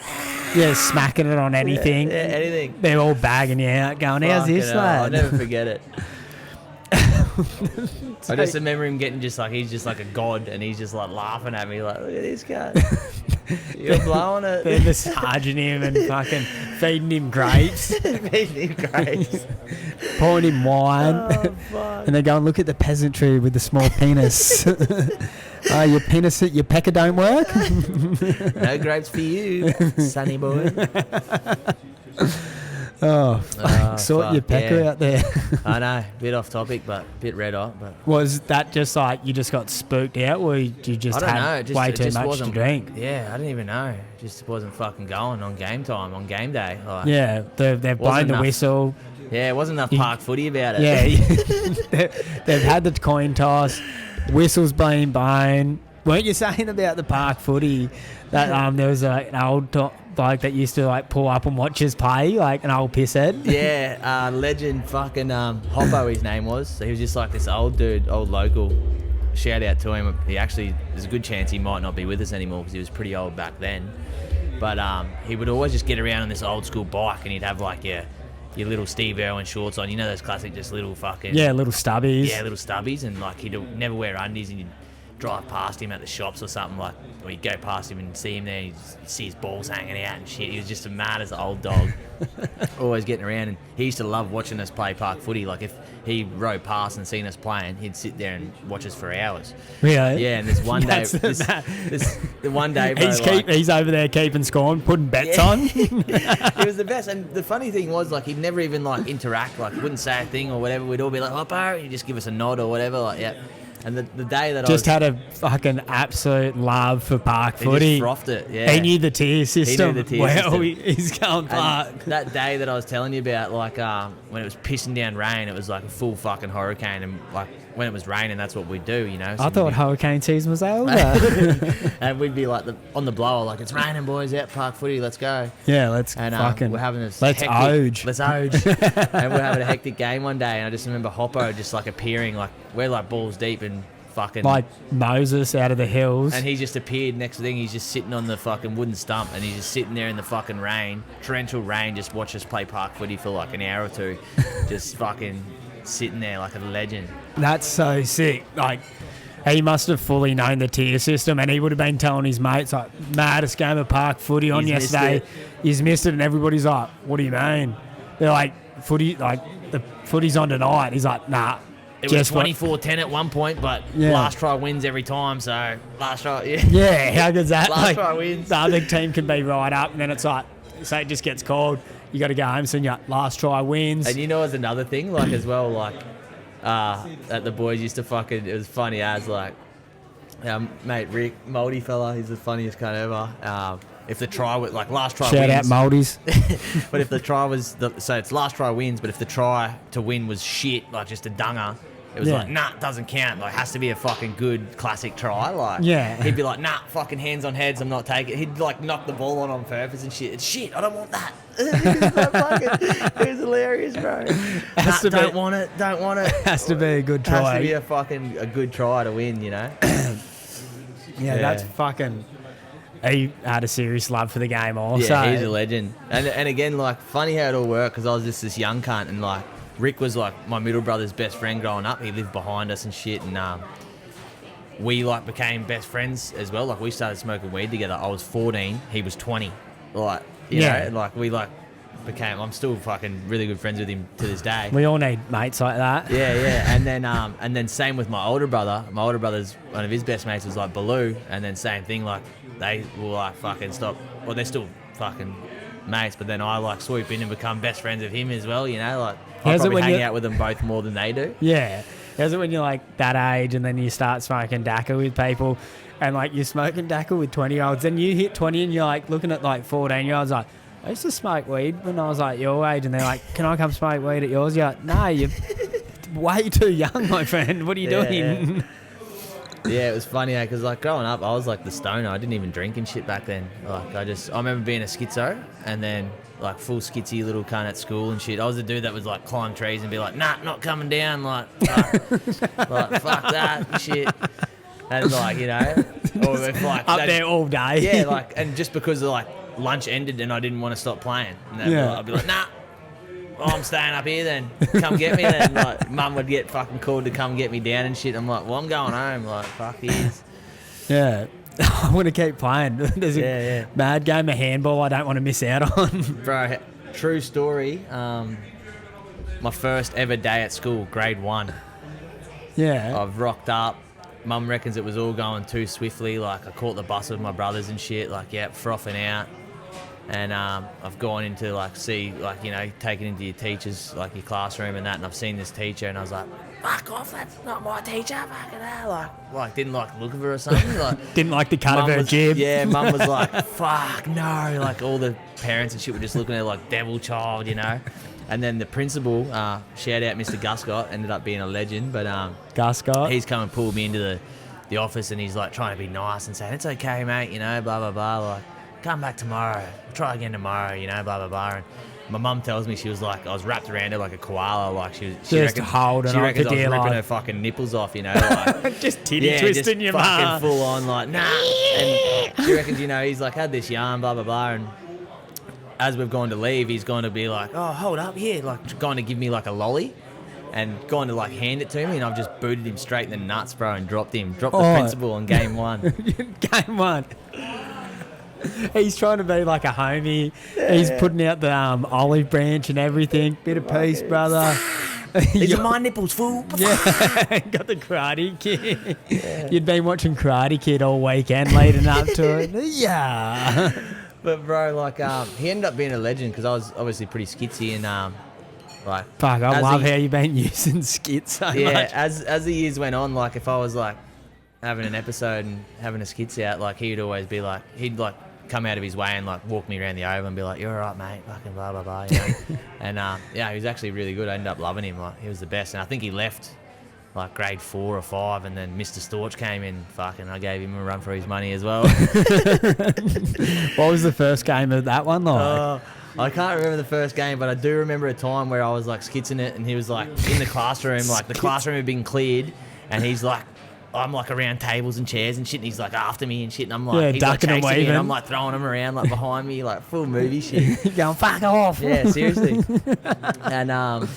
Yeah, smacking it on anything. yeah, anything. They're all bagging you out, going, how's Fucking this, hell, I'll lad? never forget it. I just remember him getting just like, he's just like a god and he's just like laughing at me like, look at this guy. You're blowing They're it. massaging him and fucking feeding him grapes, Feeding him grapes. pouring him wine. Oh, fuck. And they're going, look at the peasantry with the small penis. Your penis, your pecker don't work? No grapes for you, sonny boy. Oh, fuck. Sort fuck, your pecker yeah. out there. I know, bit off topic, but bit red hot. But Was that just like you just got spooked out or you just I don't know. had It just, way it too just much to wasn't, drink? Yeah, I didn't even know. It just wasn't fucking going on game time, on game day. Like, Yeah, they've blown Wasn't the enough. whistle. yeah, it wasn't enough You- park footy about it. Yeah, they've had the coin toss, whistles being blown. Weren't you saying about the park footy that there was an old bloke that used to like pull up and watch us play, like an old pisshead? Yeah, legend fucking Hoppo his name was. So he was just like this old dude, old local. Shout out to him. He actually, there's a good chance he might not be with us anymore because he was pretty old back then. But he would always just get around on this old school bike and he'd have like your little Steve Irwin shorts on. You know those classic just little fucking... Yeah, little stubbies. Yeah, little stubbies. And like he'd never wear undies and you'd drive past him at the shops or something like, or you'd go past him and see him there and you'd see his balls hanging out and shit. He was just as mad as an old dog. Always getting around, and he used to love watching us play park footy. Like if he rode past and seen us playing, he'd sit there and watch us for hours. Really? Yeah, and this one day, That's the one day, bro, he's over there keeping score and putting bets Yeah. on. it was the best. And the funny thing was, like, he'd never even like interact, like wouldn't say a thing or whatever. We'd all be like, "Oh, bro," he'd just give us a nod or whatever, like, yeah. And the day that Just I had a fucking absolute love for park he footy. just frothed it. Yeah, He knew the tier system. the tier well, system. he's going park. And that day that I was telling you about, like when it was pissing down rain, it was like a full fucking hurricane, and like when it was raining, that's what we'd do, you know. So I thought we'd hurricane season was over. and we'd be like on the blower, like, it's raining, boys, out park footy, let's go. Yeah, let's And fucking. we're having this let's oge. Let's oge. And we're having a hectic game one day, and I just remember Hoppo just like appearing, like we're like balls deep and fucking Like Moses out of the hills. and he just appeared. Next thing, he's just sitting on the fucking wooden stump, and he's just sitting there in the fucking rain, torrential rain, just watch us play park footy for like an hour or two, just fucking sitting there like a legend. That's so sick. Like, he must have fully known the tier system, and he would have been telling his mates, like, maddest game of park footy on He's missed yesterday. it. He's missed it, and everybody's like, what do you mean? They're like, footy, like, the footy's on tonight. He's like, nah. It was just what- 24-10 at one point, but Yeah. last try wins every time. So last try, yeah. Yeah, how good's that? Last Like, try wins. the other team can be right up, and then it's like, say it just gets called. You got to go home, so your last try wins. And you know, it's another thing, like as well, like that the boys used to fucking. It was funny as like, mate Rick, Mouldy fella, he's the funniest cunt ever. If the try was like last try Shout wins, out Mouldies. but if the try was so it's last try wins, but if the try to win was shit, like just a dunger, It was Yeah. like, nah, it doesn't count. Like, has to be a fucking good classic try. Like, Yeah. he'd be like, nah, fucking hands on heads, I'm not taking it. He'd like knock the ball on purpose and shit. It's shit, I don't want that. It was hilarious, bro. Don't want it. Has to be a good Has try. to be a good try to win, you know? Yeah, that's fucking. He had a serious love for the game also. Yeah, he's a legend. And again, like, funny how it all worked, because I was just this young cunt, and like, Rick was like my middle brother's best friend growing up. He lived behind us and shit, and we like became best friends as well. Like, we started smoking weed together. I was 14, he was 20. Like, you know, like we like became. I'm still fucking really good friends with him to this day. We all need mates like that. Yeah. And then same with my older brother. My older brother's one of his best mates was like Baloo, and then same thing. Like, they will like fucking stop. Well, they're still fucking mates, but then I like swoop in and become best friends with him as well. You know, like, I probably hang out with them both more than they do. Yeah. How's it when you're like that age and then you start smoking DACA with people and like you're smoking DACA with 20-year-olds, then you hit 20 and you're like looking at like 14-year-olds like, I used to smoke weed when I was like your age, and they're like, can I come smoke weed at yours? You're like, no, you're way too young, my friend. What are you doing? Yeah, it was funny, because like growing up, I was like the stoner. I didn't even drink and shit back then. Like, I remember being a schizo, and then like full skitsy little cunt at school and shit. I was the dude that would like climb trees and be like, nah, not coming down. Like, fuck that and shit. And like, you know, or if like up there all day. Yeah, like, and just because of like lunch ended and I didn't want to stop playing, and I'd be like, nah. I'm staying up here then. Come get me then. Like, mum would get fucking called to come get me down and shit. I'm like, well, I'm going home. Like, fuck this. Yeah. I want to keep playing. There's a mad game of handball I don't want to miss out on. Bro, true story. My first ever day at school, grade 1. Yeah. I've rocked up. Mum reckons it was all going too swiftly. Like, I caught the bus with my brothers and shit. Like, yeah, frothing out. And I've gone into like taken into your teachers, like your classroom and that, and I've seen this teacher and I was like, fuck off, that's not my teacher, fucking hell. Like didn't like the look of her or something. Like, didn't like the cut of her jib. Yeah, mum was like, fuck no. Like, all the parents and shit were just looking at her like devil child, you know. And then the principal, shout out Mr. Guscott, ended up being a legend, but Guscott, he's come and pulled me into the office and he's like trying to be nice and saying, it's okay, mate, you know, blah blah blah, like, come back tomorrow, try again tomorrow, you know, blah, blah, blah. And my mum tells me, she was like, I was wrapped around her like a koala, like she just holding on reckons for I was dear ripping life. her fucking nipples off, you know, like, just titty twisting your fucking mum. full on, like, nah. And she reckons, you know, he's like, had this yarn, blah, blah, blah. And as we've gone to leave, he's going to be like, oh, hold up here, like, going to give me like a lolly. And going to like hand it to me, and I've just booted him straight in the nuts, bro, and dropped the principal on game 1. Game 1. He's trying to be like a homie. Yeah. He's putting out the olive branch and everything. Bit of peace, brother. These are my nipples, fool. Yeah, got the Karate Kid. Yeah. You'd been watching Karate Kid all weekend leading up to it. Yeah. But bro, like, he ended up being a legend because I was obviously pretty skitsy and like. Fuck, I love how you've been using skits so much. Yeah, as the years went on, like if I was like having an episode and having a skits out, like he'd always be like, he'd like come out of his way and like walk me around the oval and be like, you're all right, mate, fucking blah blah blah, you know? And yeah, he was actually really good. I ended up loving him. Like, he was the best, and I think he left like grade 4 or 5, and then Mr. Storch came in. Fucking, I gave him a run for his money as well. What was the first game of that one like? I can't remember the first game, but I do remember a time where I was like skitzing it, and he was like in the classroom, like the classroom had been cleared, and he's like, I'm like around tables and chairs and shit, and he's like after me and shit, and I'm like, he's ducking like and chasing me, waving. and I'm like throwing him around like behind me, like full movie shit. You're going, fuck off. Yeah, seriously. And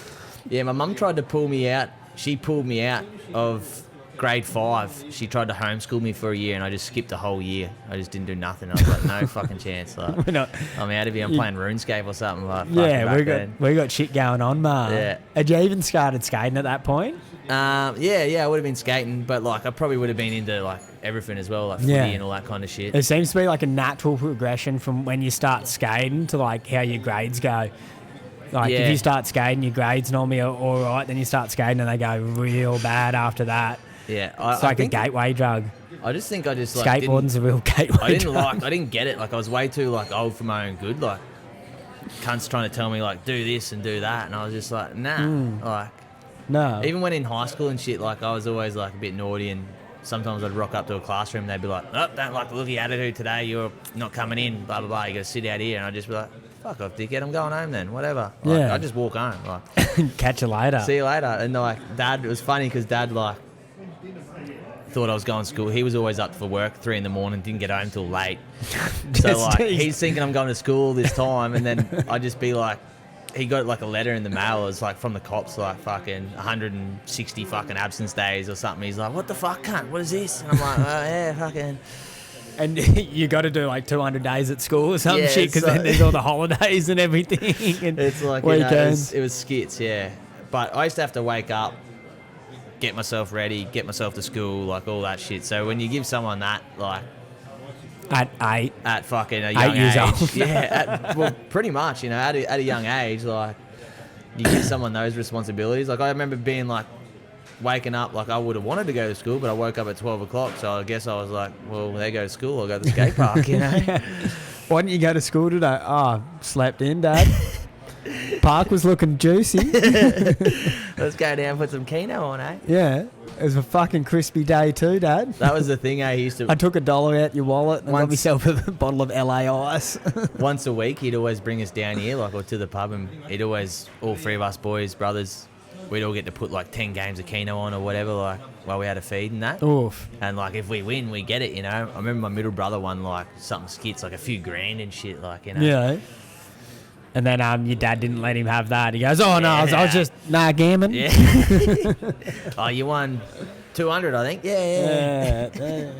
yeah, my mum tried to pull me out. She pulled me out of grade 5. She tried to homeschool me for a year, and I just skipped a whole year. I just didn't do nothing. I was like, no fucking chance. Like, I'm out of here. I'm playing RuneScape or something. Like, yeah, we got shit going on, man. Yeah. Had you even started skating at that point? Yeah, I would have been skating, but like I probably would have been into like everything as well, like footy and all that kind of shit. It seems to be like a natural progression from when you start skating to like how your grades go. Like if you start skating, your grades normally are all right, then you start skating and they go real bad after that. Yeah, it's like a gateway drug. I just think like skateboarding's a real gateway drug. I didn't get it. Like I was way too like old for my own good. Like cunts trying to tell me like do this and do that, and I was just like nah. Like No. Even when in high school and shit, like I was always like a bit naughty, and sometimes I'd rock up to a classroom and they'd be like, "Oh, don't like the look of your attitude today. You're not coming in. Blah blah blah. You got to sit out here." And I'd just be like, "Fuck off, dickhead. I'm going home then. Whatever." Like, Yeah. I'd just walk home. Like, Catch you later. see you later. And like Dad, it was funny because Dad like thought I was going to school. He was always up for work 3 a.m, didn't get home till late. So like he's thinking I'm going to school this time, and then I'd just be like, he got like a letter in the mail. It was like from the cops, like fucking 160 fucking absence days or something. He's like, "What the fuck, cunt? What is this?" And I'm like, "Oh yeah, fucking." And you got to do like 200 days at school or some Yeah, shit, because then there's all the holidays and everything. And It's like weekends. it was skits, yeah. But I used to have to wake up, get myself ready, get myself to school, like all that shit. So when you give someone that, like At 8. at fucking a young 8 years age, old. yeah, well, pretty much, you know, at a young age, like you give someone those responsibilities. Like I remember being like waking up, like I would have wanted to go to school, but I woke up at 12 o'clock, so I guess I was like, well, they go to school, I'll go to the skate park, you know. Why didn't you go to school today? Oh, slept in, Dad. Park was looking juicy. Let's go down and put some keno on, eh? Yeah. It was a fucking crispy day too, Dad. That was the thing, eh? He used to. I took $1 out your wallet and got Once- myself a bottle of LA Ice. Once a week, he'd always bring us down here, like, or to the pub, and he'd always, all 3 of us boys, brothers, we'd all get to put like 10 games of keno on or whatever, like, while we had a feed and that. Oof. And like, if we win, we get it, you know. I remember my middle brother won like something skits, like a few grand and shit, like, you know. Yeah. And then your dad didn't let him have that. He goes, "Oh no, I was just gammon." Yeah. Oh, you won 200, I think. Yeah,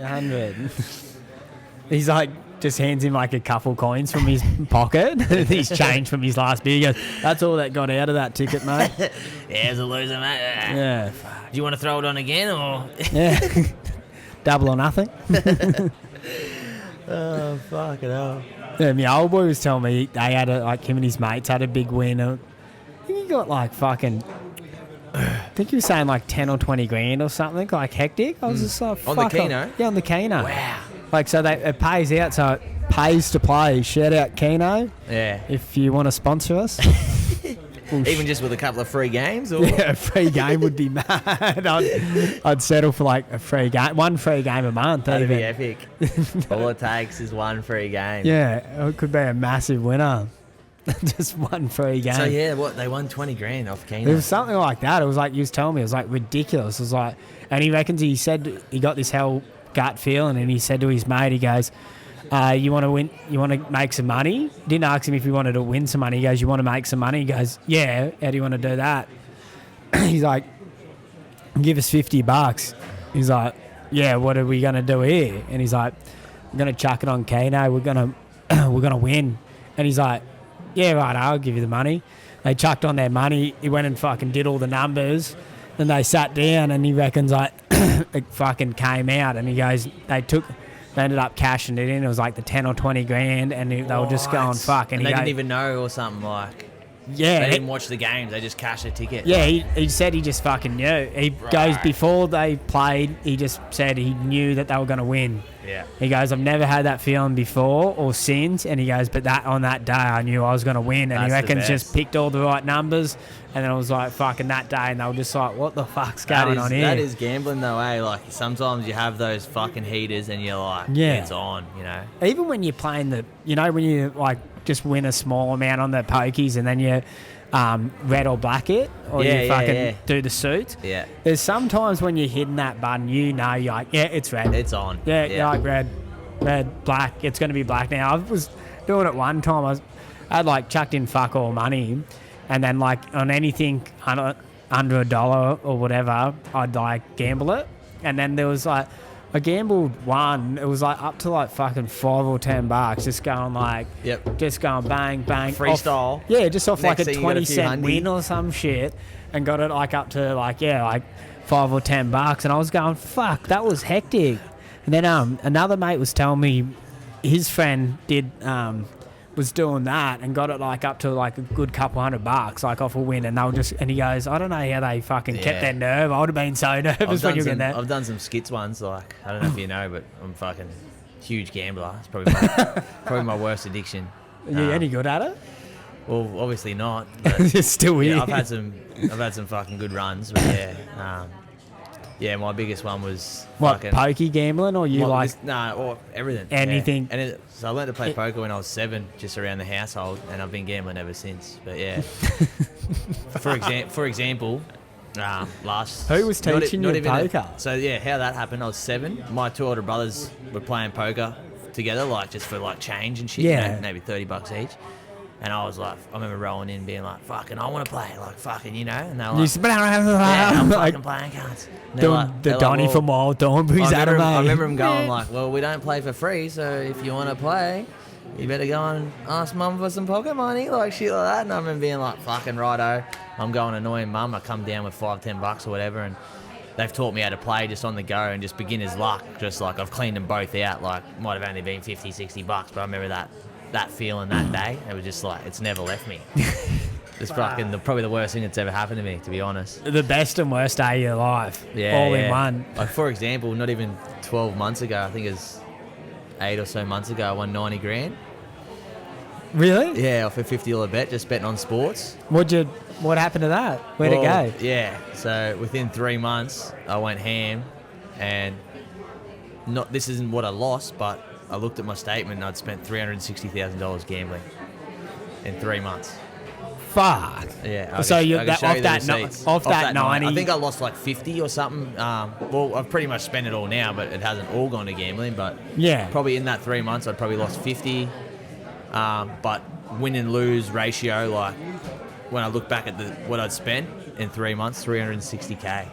100. He's like, just hands him like a couple coins from his pocket. He's changed from his last beer. He goes, "That's all that got out of that ticket, mate." Yeah, it's a loser, mate. Yeah. Do you want to throw it on again, or? Yeah. Double or nothing. Oh, fucking hell. Yeah, my old boy was telling me they had him and his mates had a big win. I think he got like fucking, I think he was saying like 10 or 20 grand or something, like hectic. I was just like, On the fuck Keno? off. Yeah, on the Keno. Wow. Like, so it pays out, so it pays to play. Shout out Keno Yeah. if you want to sponsor us. Even just with a couple of free games, or? Yeah, a free game would be mad. I'd settle for like a free game, one free game a month. That'd be even. epic. All it takes is one free game. Yeah, it could be a massive winner. Just one free game. So yeah, what, they won 20 grand off Keno. It was something like that. It was like, he was telling me, it was like ridiculous. It was like, and he reckons he said he got this hell gut feeling, and he said to his mate, he goes, "You want to win? You want to make some money?" Didn't ask him if he wanted to win some money. He goes, "You want to make some money?" He goes, "Yeah. How do you want to do that?" He's like, "Give us $50." He's like, "Yeah. What are we gonna do here?" And he's like, "I'm gonna chuck it on Keno. We're gonna win." And he's like, "Yeah, right. I'll give you the money." They chucked on their money. He went and fucking did all the numbers. Then they sat down, and he reckons like it fucking came out. And he goes, they ended up cashing it in. It was like the 10 or 20 grand, and they were just going fuck. And he they goes, didn't even know or something, like. yeah, They didn't watch the games. They just cashed a ticket. yeah. He said he just fucking knew. He goes, before they played, he just said he knew that they were going to win. Yeah. He goes, "I've never had that feeling before or since." And he goes, "But on that day, I knew I was going to win." And he That's the reckons just best. picked all the right numbers. And then it was like fucking that day, and they were just like, "What the fuck's going on here?" That is gambling though, eh? Like sometimes you have those fucking heaters and you're like, Yeah. it's on, you know. Even when you're playing when you like just win a small amount on the pokies, and then you red or black it, or Yeah, you yeah, fucking yeah. do the suit. Yeah. There's sometimes when you're hitting that button, you're like, yeah, it's red. It's on. Yeah, you're like red, black. It's going to be black now. I was doing it one time. I had like chucked in fuck all money, and then like on anything under $1 or whatever, I'd like gamble it. And then there was like, I gambled one. It was like up to like fucking $5 or $10, just going like, Yep. just going bang bang. Freestyle. Yeah, just off Next like a thing you got a 20 few cent hundy. win or some shit, and got it like up to like $5 or $10, and I was going, fuck, that was hectic. And then another mate was telling me his friend was doing that and got it like up to like a good couple $100 like off a win, and they were just, and he goes, "I don't know how they fucking kept their nerve. I would have been so nervous when you get there." I've done some skits ones, like, I don't know if you know, but I'm fucking huge gambler. It's probably my worst addiction. Are you any good at it? Well, obviously not. But It's still yeah, here. I've had some fucking good runs, but yeah, my biggest one was What, fucking pokey gambling, or you like? or everything. Anything. Yeah. So I learned to play poker when I was 7, just around the household, and I've been gambling ever since. But yeah, for example, last Who was teaching you poker? So yeah, how that happened? I was 7. My 2 older brothers were playing poker together, like just for like change and shit. Yeah. You know, maybe $30 each. And I was like, I remember rolling in, being like, "Fucking, I want to play, like fucking, you know." And they were like, "Yeah, I'm fucking playing cards." Doing the Donny from Wild Thornbury's I anime. remember him going like, "Well, we don't play for free, so if you want to play, you better go and ask mum for some pocket money," like shit like that. And I remember being like, "Fucking righto." I'm going annoying mum. I come down with $5-10 or whatever, and they've taught me how to play just on the go and just beginner's luck. Just like I've cleaned them both out. Like might have only been $50-60, but I remember that feeling that day. It was just like it's never left me. It's fucking probably the worst thing that's ever happened to me, to be honest. The best and worst day of your life. Yeah, all in one. Like for example, not even 12 months ago, I think it was 8 or so months ago, I won 90 grand. Really? Yeah, off a $50 bet, just betting on sports. What happened to that? Where'd it go? Yeah, so within 3 months, I went ham, and this isn't what I lost, but I looked at my statement and I'd spent $360,000 gambling in 3 months. Fuck. Yeah. So I can show you the off receipts. that 90. I think I lost like 50 or something. Well, I've pretty much spent it all now, but it hasn't all gone to gambling. But yeah, probably in that 3 months, I'd probably lost 50. But win and lose ratio, like when I look back at what I'd spent in 3 months, $360K.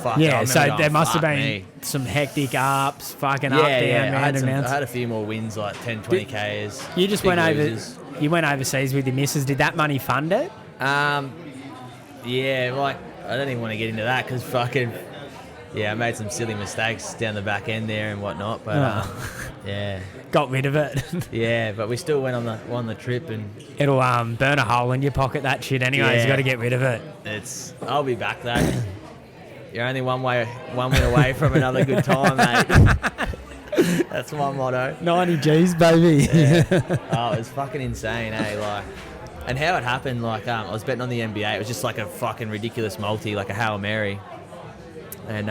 Fuck, yeah, so going, there must have been me. some hectic ups, fucking up, down, I had a few more wins, like 10, 20Ks. You just went overseas with your missus. Did that money fund it? Yeah, like, I don't even want to get into that because fucking, yeah, I made some silly mistakes down the back end there and whatnot, but yeah. Got rid of it. Yeah, but we still went on the trip, and it'll burn a hole in your pocket, that shit anyway. Yeah. You got to get rid of it. I'll be back though. You're only one win away from another good time, mate. That's my motto. 90 G's, baby. Yeah. Oh, it was fucking insane, eh? Like, and how it happened, like, I was betting on the NBA. It was just like a fucking ridiculous multi, like a Hail Mary. And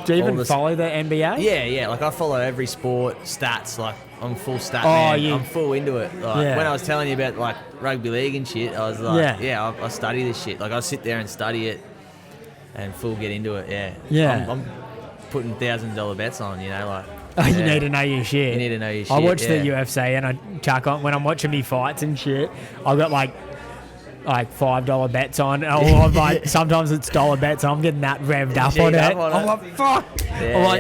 do you even follow the NBA? Yeah. Like I follow every sport, stats. Like I'm full stat man. I'm full into it. Like when I was telling you about like rugby league and shit, I was like, I study this shit. Like I sit there and study it, and full get into it. Yeah. Yeah. I'm putting $1,000 bets on. You know, like. You need to know your shit. You need to know your shit. I watch the UFC and I chuck on when I'm watching me fights and shit. I've got like $5 bets on. Or I'm like, sometimes it's dollar bets. I'm getting that revved up on it. I'm like, fuck. Yeah, I'm like,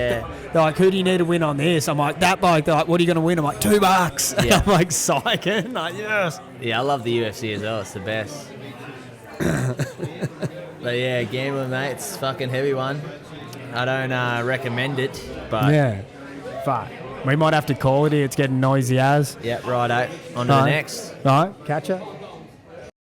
they're like, who do you need to win on this? I'm like, that bloke. They're like, what are you going to win? I'm like, $2. Yeah. I'm like, psyching. Like, yes. Yeah, I love the UFC as well. It's the best. But yeah, gambling, mate. It's a fucking heavy one. I don't recommend it, but yeah, fuck. We might have to call it here. It's getting noisy as. Yeah, righto. On to the next. All right, catch ya.